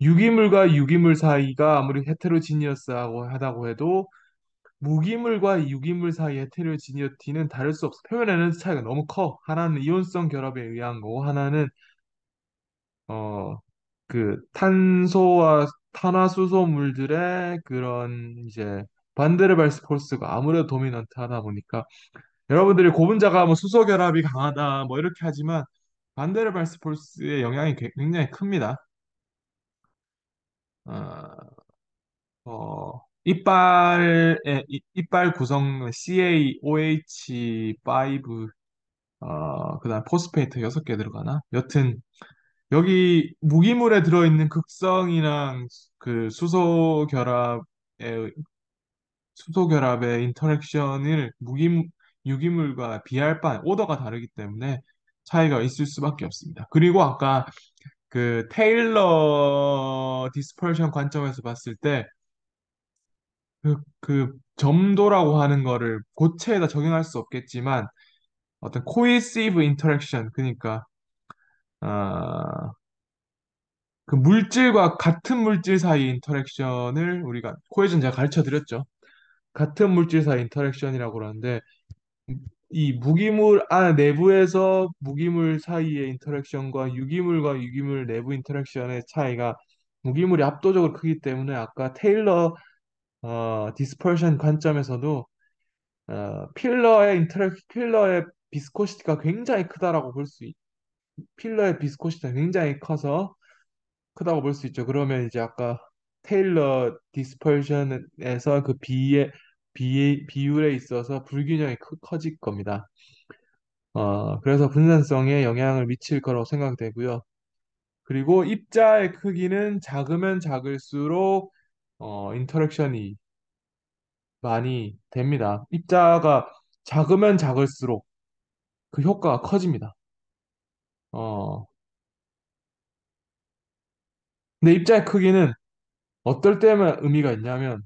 유기물과 유기물 사이가 아무리 헤테로지니어스하고 하다고 해도 무기물과 유기물 사이의 헤테로지니어티는 다를 수 없어. 표면 에너지 차이가 너무 커. 하나는 이온성 결합에 의한 거고, 하나는 어 그 탄소와 탄화수소물들의 그런 이제 반데르발스 포스가 아무래도 도미넌트하다 보니까 여러분들이 고분자가 뭐 수소 결합이 강하다 뭐 이렇게 하지만 반데르발스 포스의 영향이 굉장히 큽니다. 어, 이빨 구성 CaOH5 그다음 포스페이트 6개 들어가나? 여튼 여기 무기물에 들어있는 극성이랑 그 수소 결합의 인터랙션을 유기물과 비할 바 오더가 다르기 때문에 차이가 있을 수밖에 없습니다. 그리고 아까 그 테일러 디스퍼션 관점에서 봤을 때 그 점도라고 하는 거를 고체에다 적용할 수 없겠지만 어떤 코이시브 인터랙션 그러니까 어, 그 물질과 같은 물질 사이 인터랙션을 우리가 코헤전 제가 가르쳐 드렸죠. 같은 물질 사이 인터랙션이라고 그러는데 이 무기물 내부에서 무기물 사이의 인터랙션과 유기물과 유기물 내부 인터랙션의 차이가 무기물이 압도적으로 크기 때문에 아까 테일러 디스퍼션 관점에서도 필러의 비스코시티가 굉장히 크다라고 볼 수 필러의 비스코시티가 굉장히 커서 크다고 볼 수 있죠. 그러면 이제 아까 테일러 디스퍼션에서 그 비율에 있어서 불균형이 커질 겁니다. 그래서 분산성에 영향을 미칠 거라고 생각되고요. 그리고 입자의 크기는 작으면 작을수록 인터랙션이 많이 됩니다. 입자가 작으면 작을수록 그 효과가 커집니다. 어, 근데 입자의 크기는 어떨 때만 의미가 있냐면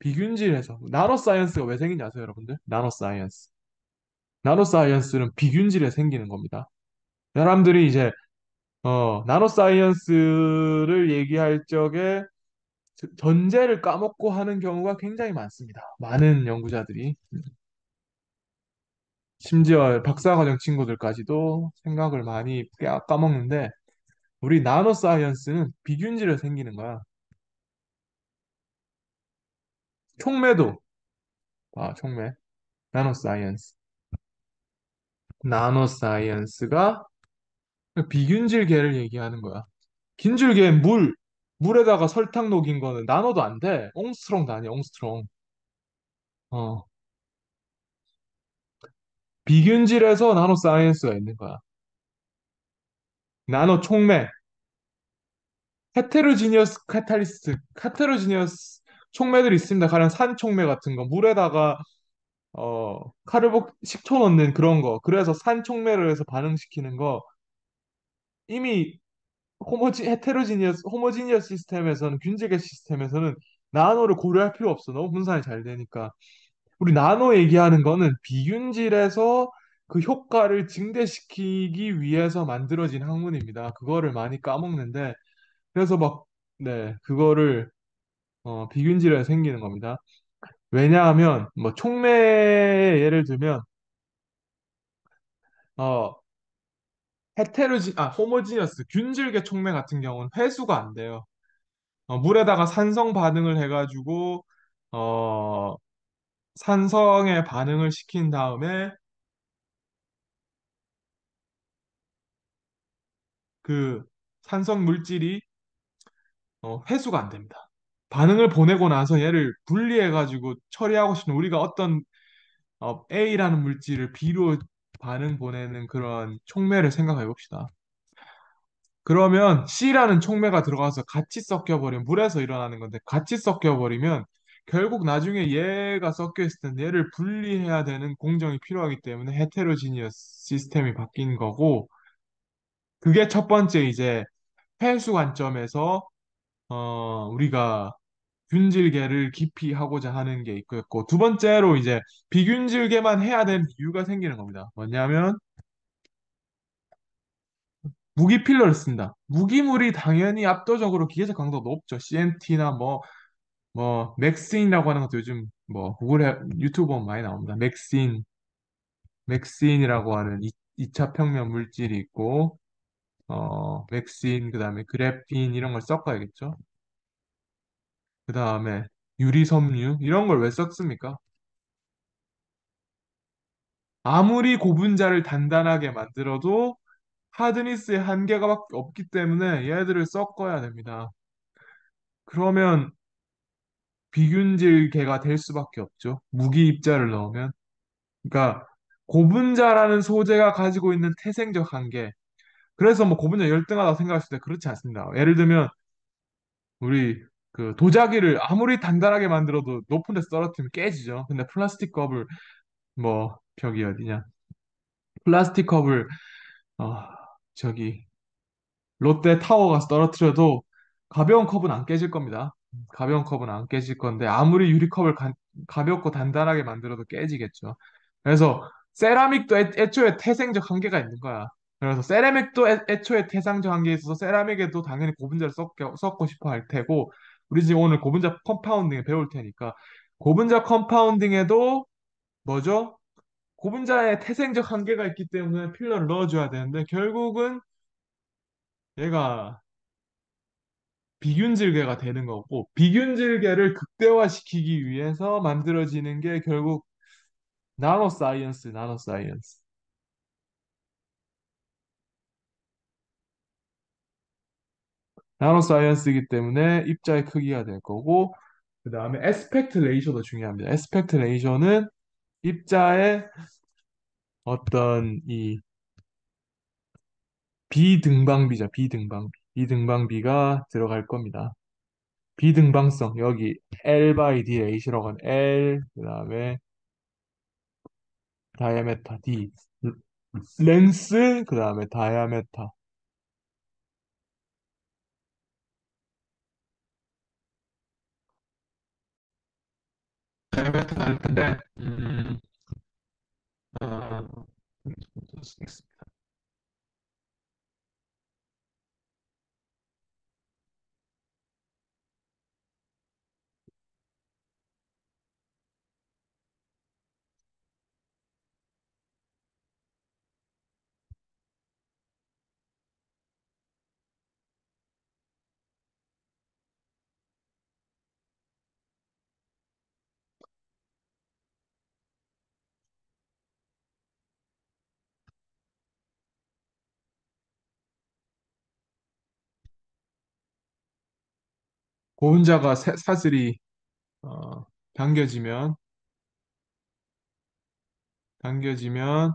비균질에서 나노 사이언스가 왜 생기냐 아세요, 여러분들? 나노 사이언스. 나노 사이언스는 비균질에 생기는 겁니다. 사람들이 이제 나노 사이언스를 얘기할 적에 전제를 까먹고 하는 경우가 굉장히 많습니다. 많은 연구자들이 심지어 박사과정 친구들까지도 생각을 많이 까먹는데 우리 나노 사이언스는 비균질에 생기는 거야. 촉매도 촉매. 나노 사이언스. 나노 사이언스가 비균질계를 얘기하는 거야. 균질계 물에다가 설탕 녹인 거는 나눠도 안 돼. 옹스트롱도 아니야, 옹스트롱. 어, 비균질에서 나노 사이언스가 있는 거야. 나노 촉매, 헤테로지니어스 카테로지니어스 촉매들이 있습니다. 가령 산 촉매 같은 거, 물에다가 식초 넣는 그런 거. 그래서 산 촉매를 해서 반응시키는 거. 이미 호모지니어스 시스템에서는 균질계 시스템에서는 나노를 고려할 필요 없어. 너무 분산이 잘 되니까. 우리 나노 얘기하는 거는 비균질에서 그 효과를 증대시키기 위해서 만들어진 학문입니다. 그거를 많이 까먹는데 그래서 막 네, 그거를 비균질에 생기는 겁니다. 왜냐하면 뭐 촉매 예를 들면 어 호모지니어스 균질계 촉매 같은 경우는 회수가 안 돼요. 물에다가 산성 반응을 해가지고 어 산성에 반응을 시킨 다음에 그 산성 물질이 회수가 안 됩니다. 반응을 보내고 나서 얘를 분리해가지고 처리하고 싶은 우리가 어떤 A라는 물질을 B로 반응 보내는 그런 촉매를 생각해 봅시다. 그러면 C라는 촉매가 들어가서 같이 섞여버리면 물에서 일어나는 건데 같이 섞여버리면 결국 나중에 얘가 섞여 있을 땐 얘를 분리해야 되는 공정이 필요하기 때문에 헤테로지니어스 시스템이 바뀐 거고 그게 첫 번째 이제 회수 관점에서 우리가 균질계를 깊이 하고자 하는 게 있고 두 번째로 이제 비균질계만 해야 되는 이유가 생기는 겁니다. 뭐냐면 무기 필러를 쓴다. 무기물이 당연히 압도적으로 기계적 강도가 높죠. CNT나 맥스인이라고 하는 것도 요즘 유튜브 보면 많이 나옵니다. 맥스인이라고 하는 2차 평면 물질이 있고 맥스인 그다음에 그래핀 이런 걸 섞어야겠죠. 그다음에 유리섬유 이런 걸 왜 썼습니까? 아무리 고분자를 단단하게 만들어도 하드니스의 한계가 밖에 없기 때문에 얘들을 섞어야 됩니다. 그러면 비균질계가 될 수밖에 없죠. 무기 입자를 넣으면. 그러니까 고분자라는 소재가 가지고 있는 태생적 한계. 그래서 뭐 고분자 열등하다고 생각했을 때 그렇지 않습니다. 예를 들면 우리 그 도자기를 아무리 단단하게 만들어도 높은 데서 떨어뜨리면 깨지죠. 근데 플라스틱 컵을 벽이 어디냐? 플라스틱 컵을 어, 저기 롯데 타워 가서 떨어뜨려도 가벼운 컵은 안 깨질 겁니다. 가벼운 컵은 안 깨질 건데 아무리 유리컵을 가볍고 단단하게 만들어도 깨지겠죠. 그래서 세라믹도 애초에 태생적 한계가 있는 거야. 그래서 세라믹도 애초에 태생적 한계에 있어서 세라믹에도 당연히 고분자를 섞고 싶어 할 테고 우리 지금 오늘 고분자 컴파운딩을 배울 테니까 고분자 컴파운딩에도 뭐죠? 고분자의 태생적 한계가 있기 때문에 필러를 넣어줘야 되는데 결국은 얘가 비균질계가 되는 거고 비균질계를 극대화시키기 위해서 만들어지는 게 결국 나노 사이언스. 나노 사이언스이기 때문에 입자의 크기가 될 거고 그 다음에 에스펙트 레이셔도 중요합니다. 에스펙트 레이셔는 입자의 어떤 이 비등방비죠. 비등방비가 들어갈 겁니다. 비등방성 여기 L by D 레이셔라고 하는 L 그 다음에 다이아메타 D 렌스 그 다음에 다이아메타 다이어트 다를 텐데, 어, 쓰겠습니다. 고분자가 사슬이 어, 당겨지면 당겨지면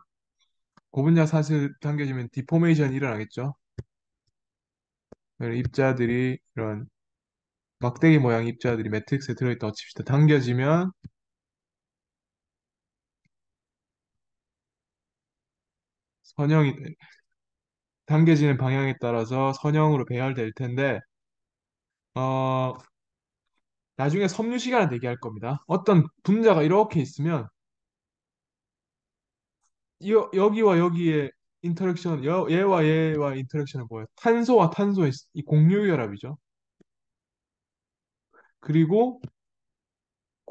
고분자 사슬 당겨지면 디포메이션이 일어나겠죠. 입자들이 이런 막대기 모양 입자들이 매트릭스에 들어있다고 칩시다. 당겨지면 선형이 당겨지는 방향에 따라서 선형으로 배열될 텐데 어, 나중에 섬유 시간을 대기할 겁니다. 어떤 분자가 이렇게 있으면 여기와 여기에 인터랙션, 얘와 얘와 인터랙션은 뭐예요? 탄소와 탄소의 이 공유결합이죠. 그리고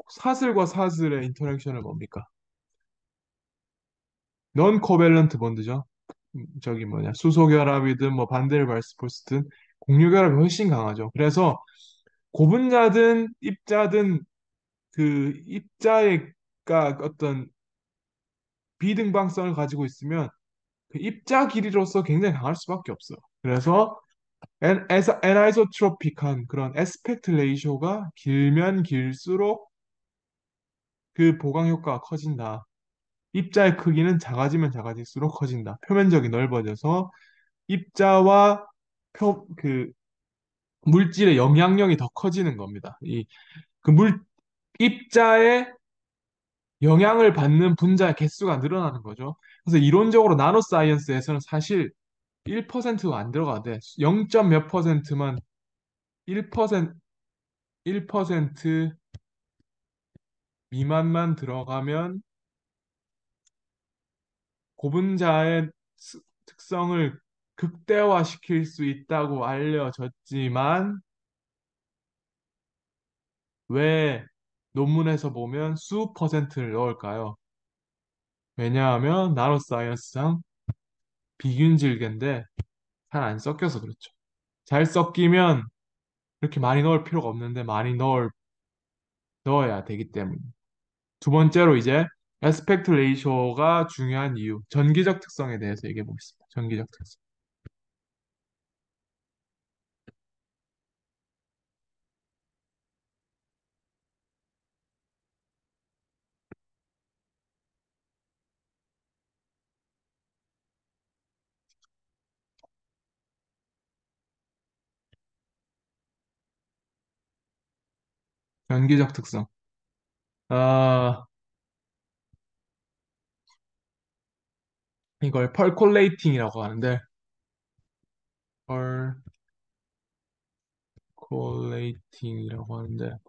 사슬과 사슬의 인터랙션은 뭡니까? 넌 코밸런트 본드죠. 저기 뭐냐 수소결합이든 뭐 반데르발스포스든 공유결합이 훨씬 강하죠. 그래서 고분자든 입자든 그 입자가 어떤 비등방성을 가지고 있으면 그 입자 길이로서 굉장히 강할 수밖에 없어요. 그래서 애나이소트로픽한 그런 에스펙트 레이쇼가 길면 길수록 그 보강 효과가 커진다. 입자의 크기는 작아지면 작아질수록 커진다. 표면적이 넓어져서 입자와 그 물질의 영향력이 더 커지는 겁니다. 그 입자의 영향을 받는 분자의 개수가 늘어나는 거죠. 그래서 이론적으로 나노 사이언스에서는 사실 1%가 안 들어가는데 0. 몇 퍼센트만 1%, 1% 미만만 들어가면 고분자의 특성을 극대화시킬 수 있다고 알려졌지만 왜 논문에서 보면 수 퍼센트를 넣을까요? 왜냐하면 나노사이언스상 비균질계인데 잘 안 섞여서 그렇죠. 잘 섞이면 그렇게 많이 넣을 필요가 없는데 많이 넣어야 되기 때문에. 두 번째로 이제 에스펙트 레이쇼가 중요한 이유, 전기적 특성에 대해서 얘기해 보겠습니다. 전기적 특성. 전기적 특성. 아, 이걸 펄콜레이팅이라고 하는데,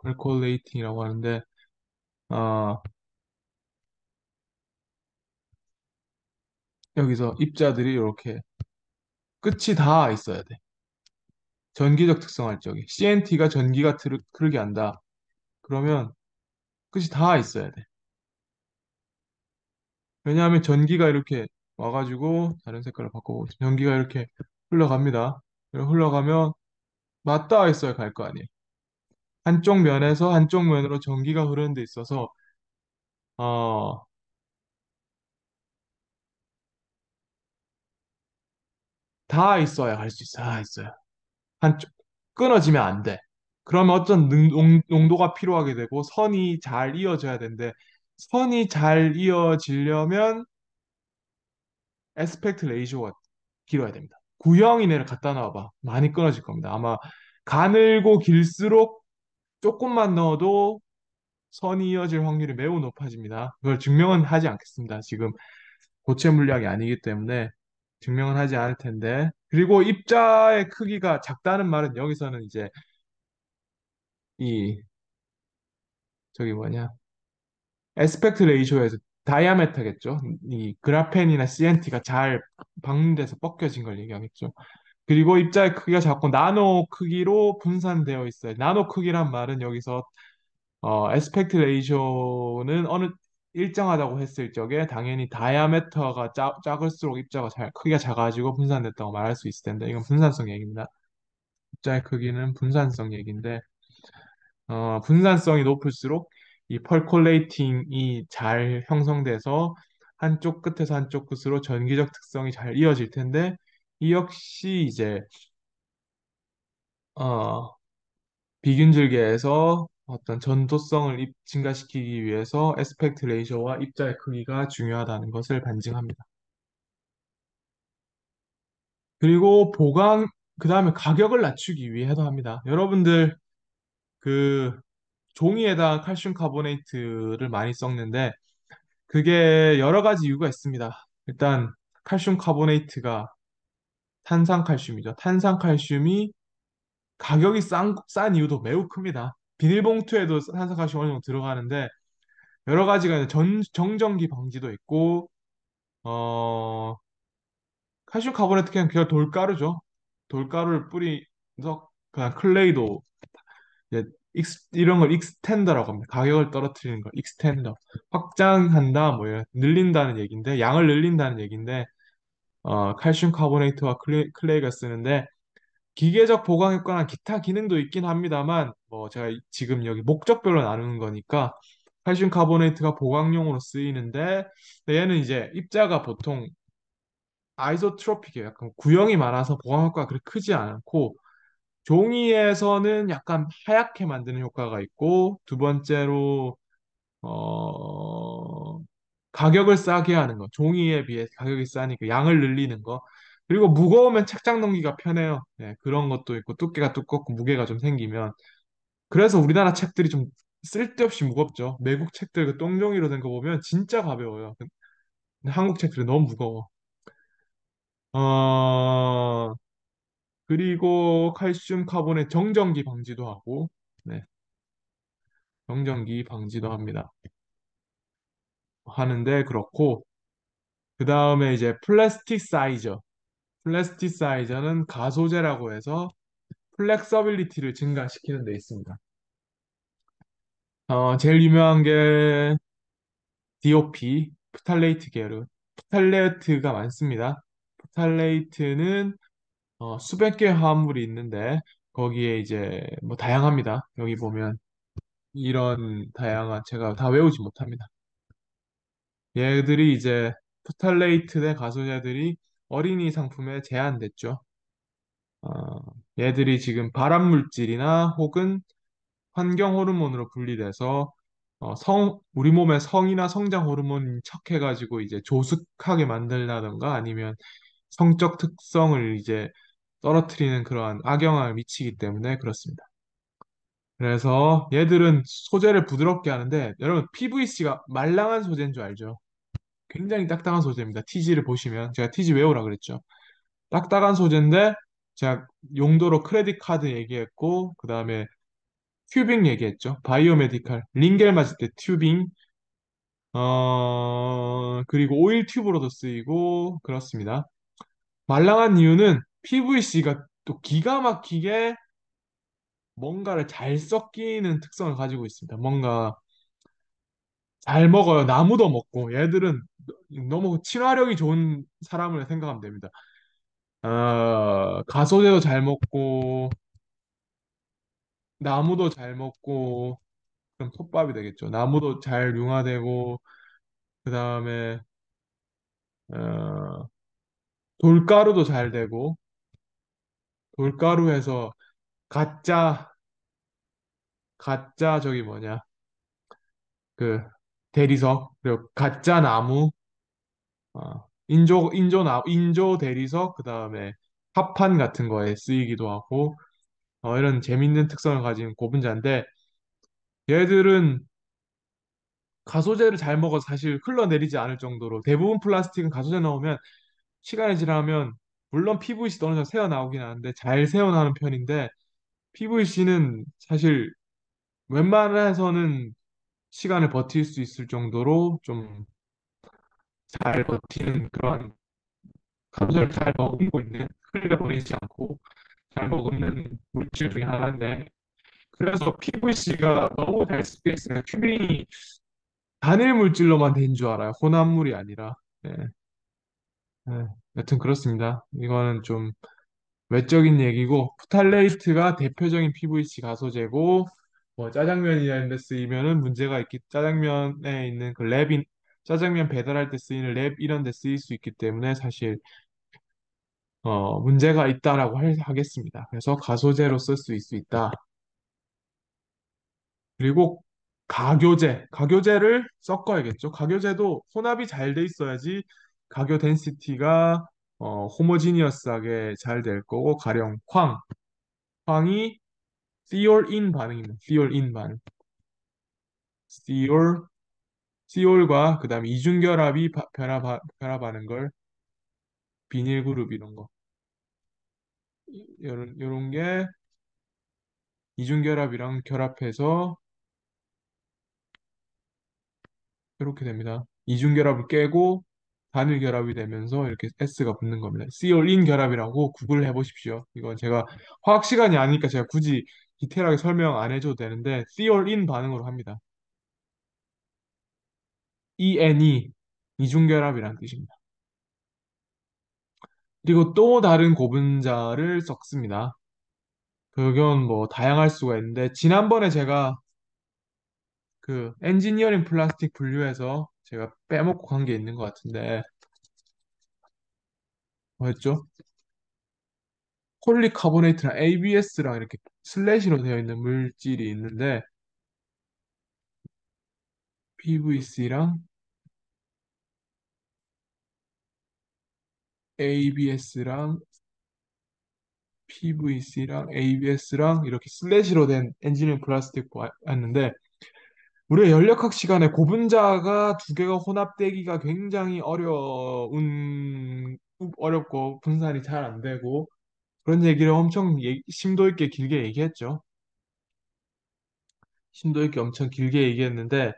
펄콜레이팅이라고 하는데, 아, 여기서 입자들이 이렇게 끝이 다 있어야 돼. 전기적 특성할 적에. CNT가 전기가 흐르게 한다. 그러면 끝이 다 있어야 돼. 왜냐하면 전기가 이렇게 와가지고, 다른 색깔을 바꿔보겠습니다. 전기가 이렇게 흘러갑니다. 이렇게 흘러가면 맞닿아 있어야 갈 거 아니에요. 한쪽 면에서 한쪽 면으로 전기가 흐르는 데 있어서, 어, 다 있어야 갈 수 있어. 다 있어요. 한쪽 끊어지면 안 돼. 그러면 어떤 농도가 필요하게 되고 선이 잘 이어져야 되는데 선이 잘 이어지려면 에스펙트 레이쇼가 길어야 됩니다. 구형 이내를 갖다 놔봐. 많이 끊어질 겁니다. 아마 가늘고 길수록 조금만 넣어도 선이 이어질 확률이 매우 높아집니다. 그걸 증명은 하지 않겠습니다. 지금 고체 물리학이 아니기 때문에 증명은 하지 않을 텐데. 그리고 입자의 크기가 작다는 말은 여기서는 이제 이 저기 뭐냐 에스펙트 레이쇼에서 다이아메터겠죠. 이 그라펜이나 CNT가 잘 방문돼서 벗겨진 걸 얘기하겠죠. 그리고 입자의 크기가 작고 나노 크기로 분산되어 있어요. 나노 크기란 말은 여기서 에스펙트 레이쇼는 어느 일정하다고 했을 적에 당연히 다이아메터가 작을수록 입자가 크기가 작아지고 분산됐다고 말할 수 있을 텐데 이건 분산성 얘기입니다. 입자의 크기는 분산성 얘기인데 분산성이 높을수록 이 펄콜레이팅이 잘 형성돼서 한쪽 끝에서 한쪽 끝으로 전기적 특성이 잘 이어질 텐데 이 역시 이제 어, 비균질계에서 어떤 전도성을 증가시키기 위해서 에스펙트 레이셔와 입자의 크기가 중요하다는 것을 반증합니다. 그리고 그 다음에 가격을 낮추기 위해도 합니다. 여러분들 그 종이에다 칼슘 카보네이트를 많이 썩는데 그게 여러 가지 이유가 있습니다. 일단 칼슘 카보네이트가 탄산칼슘이죠. 탄산칼슘이 가격이 싼 이유도 매우 큽니다. 비닐봉투에도 탄산칼슘 어느 정도 들어가는데 여러 가지가 정전기 방지도 있고 어 칼슘 카보네이트 그냥 돌가루죠. 돌가루를 뿌리서 그냥 클레이도 이제 이런 걸 익스텐더라고 합니다. 가격을 떨어뜨리는 거 익스텐더. 확장한다 뭐 늘린다는 얘기인데 양을 늘린다는 얘기인데 칼슘 카보네이트와 클레이가 쓰는데 기계적 보강 효과나 기타 기능도 있긴 합니다만 뭐 제가 지금 여기 목적별로 나누는 거니까 칼슘 카보네이트가 보강용으로 쓰이는데 얘는 이제 입자가 보통 아이소트로픽이에요. 약간 구형이 많아서 보강 효과가 그렇게 크지 않고 종이에서는 약간 하얗게 만드는 효과가 있고 두 번째로 어, 가격을 싸게 하는 거. 종이에 비해 가격이 싸니까 양을 늘리는 거. 그리고 무거우면 책장 넘기가 편해요. 네, 그런 것도 있고 두께가 두껍고 무게가 좀 생기면. 그래서 우리나라 책들이 좀 쓸데없이 무겁죠. 외국 책들 그 똥종이로 된 거 보면 진짜 가벼워요. 근데 한국 책들은 너무 무거워. 어, 그리고 칼슘 카본의 정전기 방지도 하고, 네, 정전기 방지도 합니다. 하는데 그렇고, 그 다음에 이제 플라스티사이저. 플라스티사이저는 가소제라고 해서 플렉서빌리티를 증가시키는 데 있습니다. 제일 유명한 게 DOP, 프탈레이트 계열. 프탈레이트가 많습니다. 프탈레이트는 수백 개의 화합물이 있는데 거기에 이제 뭐 다양합니다. 여기 보면 이런 다양한 제가 다 외우지 못합니다. 얘들이 이제 프탈레이트 대 가소제들이 어린이 상품에 제한됐죠. 어, 얘들이 지금 발암 물질이나 혹은 환경 호르몬으로 분리돼서 우리 몸의 성이나 성장 호르몬 척해가지고 이제 조숙하게 만들다던가 아니면 성적 특성을 이제 떨어뜨리는 그러한 악영향을 미치기 때문에 그렇습니다. 그래서 얘들은 소재를 부드럽게 하는데 여러분 PVC가 말랑한 소재인 줄 알죠? 굉장히 딱딱한 소재입니다. TG를 보시면 제가 TG 외우라 그랬죠. 딱딱한 소재인데 제가 용도로 크레딧 카드 얘기했고 그 다음에 튜빙 얘기했죠. 바이오메디칼 링겔 맞을 때 튜빙 그리고 오일 튜브로도 쓰이고 그렇습니다. 말랑한 이유는 PVC가 또 기가 막히게 뭔가를 잘 섞이는 특성을 가지고 있습니다. 뭔가 잘 먹어요. 나무도 먹고 얘들은 너무 친화력이 좋은 사람을 생각하면 됩니다. 가소제도 잘 먹고 나무도 잘 먹고 그럼 톱밥이 되겠죠. 나무도 잘 융화되고 그 다음에 어, 돌가루도 잘 되고 돌가루에서 가짜 저기 뭐냐 그 대리석 그리고 가짜 나무 인조 대리석 그 다음에 합판 같은 거에 쓰이기도 하고 이런 재밌는 특성을 가진 고분자인데 얘들은 가소제를 잘 먹어서 사실 흘러내리지 않을 정도로 대부분 플라스틱은 가소제 넣으면 시간이 지나면 물론 PVC도 어느 정도 새어나오긴 하는데 잘 새어나오는 편인데 PVC는 사실 웬만해서는 시간을 버틸 수 있을 정도로 좀 잘 버티는 그런 감소를 잘 머금고 있는 흘려보내지 않고 잘 머금는 물질 중에 하나인데 그래서 PVC가 너무 잘 섞여 있으면 튜빙이 단일 물질로만 된 줄 알아요. 혼합물이 아니라. 네. 네. 여튼 그렇습니다. 이거는 좀 외적인 얘기고 프탈레이트가 대표적인 PVC 가소제고 뭐 짜장면 이런 데 쓰이면은 문제가 있기 짜장면에 있는 그 랩인 짜장면 배달할 때 쓰이는 랩 이런 데 쓰일 수 있기 때문에 사실 문제가 있다라고 하겠습니다. 그래서 가소제로 쓸 수 있다. 그리고 가교제를 섞어야겠죠. 가교제도 혼합이 잘 돼 있어야지 가교 덴시티가 호모지니어스하게 잘 될 거고 가령 황이 thiol-in 반응입니다. thiol-in 반응. thiol, thiol과 그다음에 이중결합이 결합하는 걸 비닐 그룹 이런 거 요런 게 이중결합이랑 결합해서 이렇게 됩니다. 이중결합을 깨고 단일 결합이 되면서 이렇게 S가 붙는 겁니다. thiol-in 결합이라고 구글 해보십시오. 이건 제가 화학 시간이 아니니까 제가 굳이 디테일하게 설명 안 해줘도 되는데 thiol-in 반응으로 합니다. ENE 이중결합이라는 뜻입니다. 그리고 또 다른 고분자를 섞습니다. 그건 뭐 다양할 수가 있는데 지난번에 제가 그 엔지니어링 플라스틱 분류에서 제가 빼먹고 간 게 있는 것 같은데 뭐였죠? 폴리카보네이트랑 ABS랑 이렇게 슬래시로 되어 있는 물질이 있는데 PVC랑 ABS랑 PVC랑 ABS랑 이렇게 슬래시로 된 엔지니어링 플라스틱 보았는데 우리가 연력학 시간에 고분자가 두 개가 혼합되기가 굉장히 어렵고 분산이 잘 안 되고 그런 얘기를 엄청 심도 있게 길게 얘기했죠. 심도 있게 엄청 길게 얘기했는데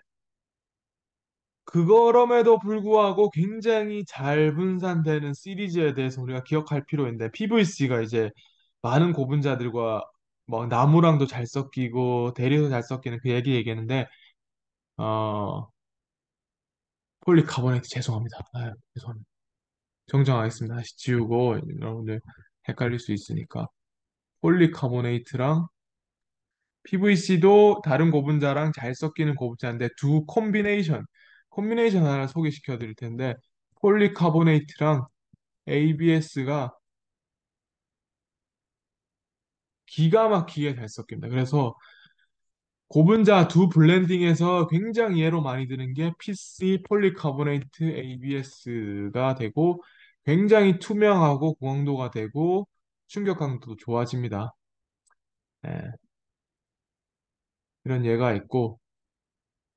그럼에도 불구하고 굉장히 잘 분산되는 시리즈에 대해서 우리가 기억할 필요 있는데 PVC가 이제 많은 고분자들과 뭐 나무랑도 잘 섞이고 대리도 잘 섞이는 그 얘기했는데 어 폴리카보네이트 죄송합니다. 아유, 죄송합니다. 정정하겠습니다. 다시 지우고 여러분들 헷갈릴 수 있으니까. 폴리카보네이트랑 PVC도 다른 고분자랑 잘 섞이는 고분자인데 두 콤비네이션 하나 소개시켜 드릴 텐데 폴리카보네이트랑 ABS가 기가 막히게 잘 섞입니다. 그래서 고분자 두 블렌딩에서 굉장히 예로 많이 드는 게 PC 폴리카보네이트 ABS가 되고 굉장히 투명하고 고강도가 되고 충격 강도도 좋아집니다. 예, 이런 예가 있고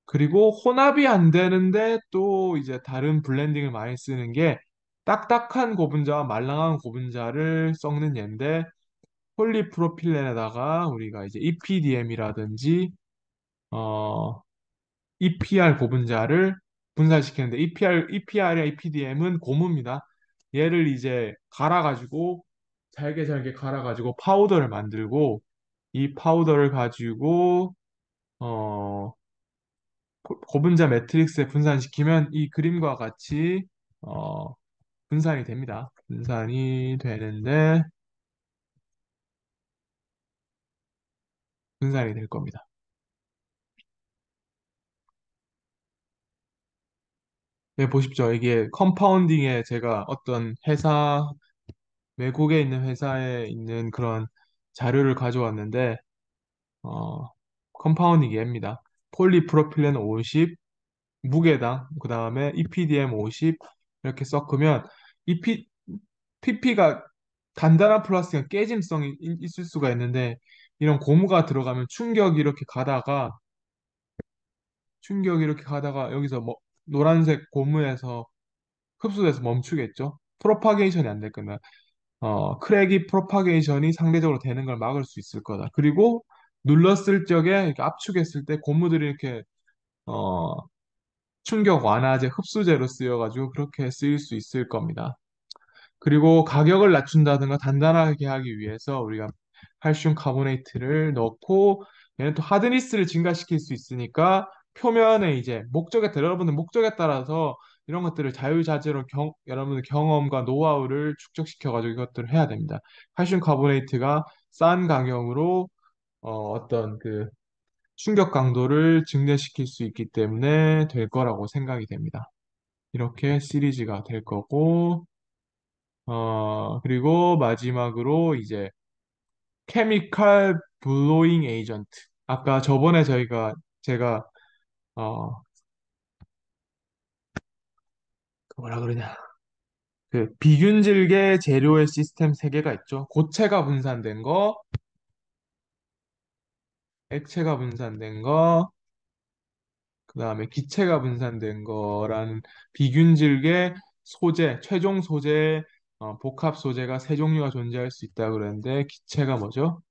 그리고 혼합이 안 되는데 또 이제 다른 블렌딩을 많이 쓰는 게 딱딱한 고분자와 말랑한 고분자를 섞는 예인데 폴리프로필렌에다가 우리가 이제 EPDM이라든지 EPR 고분자를 분산시키는데 EPR이랑 EPDM은 고무입니다. 얘를 이제 갈아가지고 잘게 잘게 갈아가지고 파우더를 만들고 이 파우더를 가지고 어, 고분자 매트릭스에 분산시키면 이 그림과 같이 어, 분산이 됩니다. 분산이 되는데 분산이 될 겁니다. 네, 보십시오. 이게 컴파운딩에 제가 어떤 회사 외국에 있는 회사에 있는 그런 자료를 가져왔는데 어, 컴파운딩 얘입니다. 폴리프로필렌 50, 무게당, 그 다음에 EPDM 50 이렇게 섞으면 EP, PP가 단단한 플라스틱은 깨짐성이 있을 수가 있는데 이런 고무가 들어가면 충격이 이렇게 가다가 여기서 뭐 노란색 고무에서 흡수돼서 멈추겠죠. 프로파게이션이 안 될 거면 크랙이 프로파게이션이 상대적으로 되는 걸 막을 수 있을 거다. 그리고 눌렀을 적에 이렇게 압축했을 때 고무들이 이렇게 어, 충격 완화제, 흡수제로 쓰여가지고 그렇게 쓰일 수 있을 겁니다. 그리고 가격을 낮춘다든가 단단하게 하기 위해서 우리가 칼슘 카보네이트를 넣고 얘는 또 하드니스를 증가시킬 수 있으니까 표면에 이제 여러분들 목적에 따라서 이런 것들을 자유자재로 여러분들 경험과 노하우를 축적시켜가지고 이것들을 해야 됩니다. 칼슘 카보네이트가 싼 가격으로 어떤 그 충격 강도를 증대시킬 수 있기 때문에 될 거라고 생각이 됩니다. 이렇게 시리즈가 될 거고, 그리고 마지막으로 이제 케미칼 블로잉 에이전트. 아까 저번에 제가, 어, 그 뭐라 그러냐. 그 비균질계 재료의 시스템 세 개가 있죠. 고체가 분산된 거, 액체가 분산된 거, 그 다음에 기체가 분산된 거라는 비균질계 소재, 최종 소재, 복합 소재가 세 종류가 존재할 수 있다 그랬는데 기체가 뭐죠?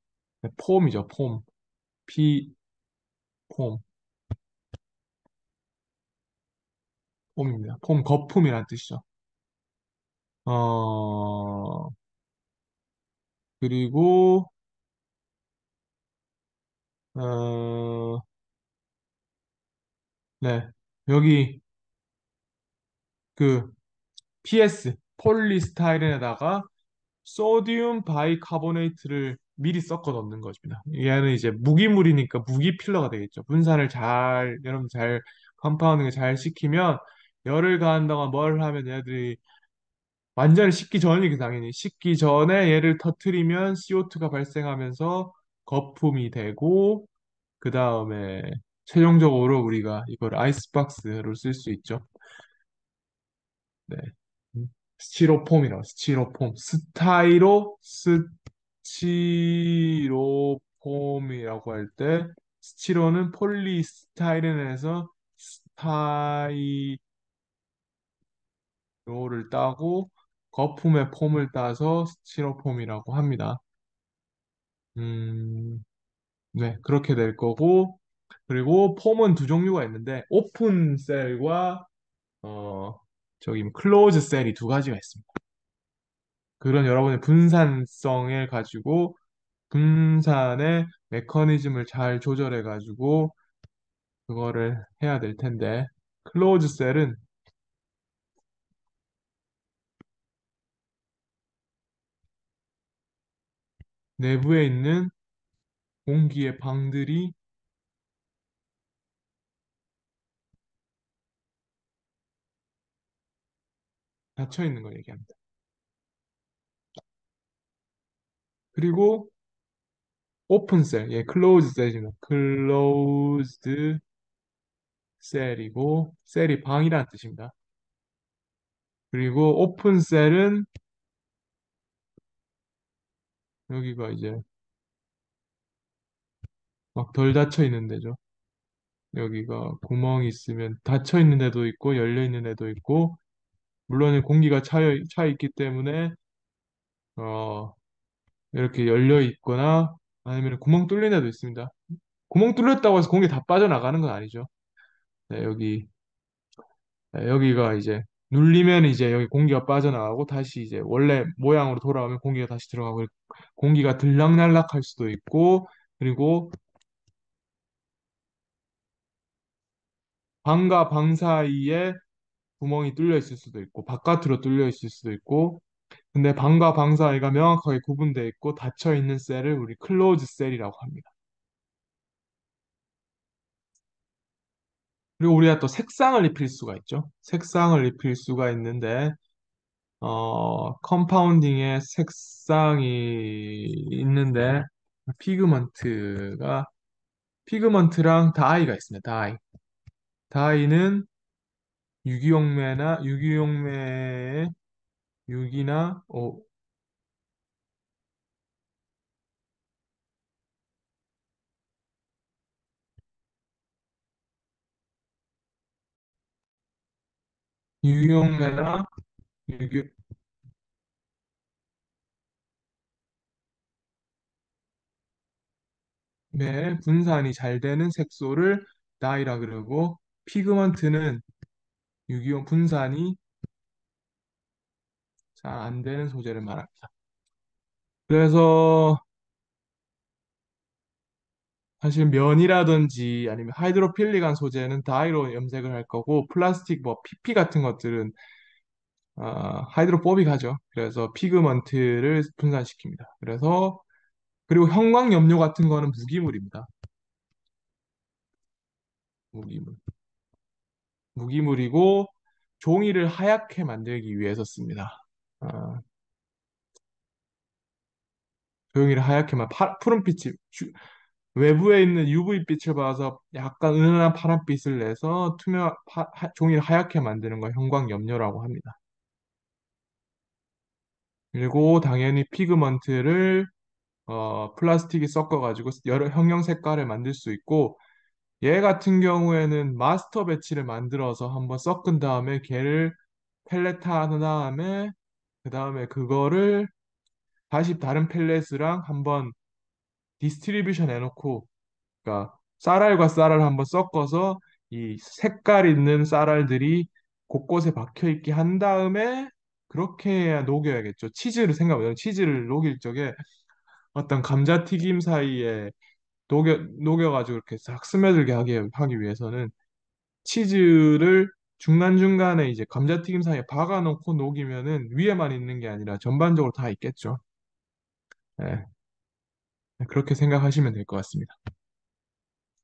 네, 폼이죠, 폼. 피, 폼, 폼입니다. 폼, 거품이란 뜻이죠. 어, 그리고, 어, 네. 여기 그 PS, 폴리스타이렌에다가 소디움 바이카보네이트를 미리 섞어 넣는 것입니다. 얘는 이제 무기물이니까 무기 필러가 되겠죠. 분산을 여러분 잘, 컴파운딩을 잘 시키면 열을 가한다거나 뭘 하면 얘들이 완전히 식기 전이기 당연히 식기 전에 얘를 터트리면 CO2가 발생하면서 거품이 되고 그 다음에 최종적으로 우리가 이걸 아이스박스로 쓸 수 있죠. 네. 스티로폼이라고 스티로폼 스티로폼이라고 할 때 스티로는 폴리스타이렌에서 스타이로를 따고 거품의 폼을 따서 스티로폼이라고 합니다. 음, 네, 그렇게 될 거고 그리고 폼은 두 종류가 있는데 오픈 셀과 어 저기 클로즈 셀이 두 가지가 있습니다. 그런 여러분의 분산성을 가지고 분산의 메커니즘을 잘 조절해 가지고 그거를 해야 될 텐데 클로즈 셀은 내부에 있는 공기의 방들이 닫혀 있는 걸 얘기합니다. 그리고 오픈 셀, 예, 클로즈 셀이면 클로즈드 셀이고 셀이 방이라는 뜻입니다. 그리고 오픈 셀은 여기가 이제 막 덜 닫혀 있는 데죠. 여기가 구멍이 있으면 닫혀 있는 데도 있고 열려 있는 데도 있고 물론 공기가 차 있기 때문에 어 이렇게 열려 있거나 아니면 구멍 뚫린 데도 있습니다. 구멍 뚫렸다고 해서 공기 다 빠져나가는 건 아니죠. 네, 여기가 이제 눌리면 이제 여기 공기가 빠져나가고 다시 이제 원래 모양으로 돌아오면 공기가 다시 들어가고 공기가 들락날락할 수도 있고 그리고 방과 방 사이에 구멍이 뚫려 있을 수도 있고 바깥으로 뚫려 있을 수도 있고 근데 방과 방 사이가 명확하게 구분되어 있고 닫혀 있는 셀을 우리 클로즈 셀이라고 합니다. 그리고 우리가 또 색상을 입힐 수가 있죠. 색상을 입힐 수가 있는데 컴파운딩에 색상이 있는데 피그먼트가 피그먼트랑 다이가 있습니다. 다이는 유기용매의 유기나 유기용매나 유기매 분산이 잘 되는 색소를 다이라 그러고 피그먼트는 유기용 분산이 잘 안 되는 소재를 말합니다. 그래서 사실 면이라든지 아니면 하이드로필릭한 소재는 다이로 염색을 할 거고 플라스틱 뭐 PP 같은 것들은 하이드로포빅하죠. 그래서 피그먼트를 분산시킵니다. 그래서 그리고 형광염료 같은 거는 무기물입니다. 무기물. 무기물이고 종이를 하얗게 만들기 위해서 씁니다. 아, 종이를 하얗게만 푸른빛이 외부에 있는 UV빛을 봐서 약간 은은한 파란빛을 내서 종이를 하얗게 만드는 걸 형광염료라고 합니다. 그리고 당연히 피그먼트를 플라스틱이 섞어가지고 여러 형형 색깔을 만들 수 있고 얘 같은 경우에는 마스터 배치를 만들어서 한번 섞은 다음에 걔를 펠렛한 다음에 그 다음에 그거를 다시 다른 펠렛이랑 한번 디스트리뷰션 해놓고 그러니까 쌀알과 쌀알 한번 섞어서 이 색깔 있는 쌀알들이 곳곳에 박혀 있게 한 다음에 그렇게 해야 녹여야겠죠. 치즈를 생각해보면 치즈를 녹일 적에 어떤 감자튀김 사이에 녹여가지고 이렇게 싹 스며들게 하기 위해서는 치즈를 중간중간에 이제 감자튀김 사이에 박아놓고 녹이면은 위에만 있는 게 아니라 전반적으로 다 있겠죠. 네, 그렇게 생각하시면 될 것 같습니다.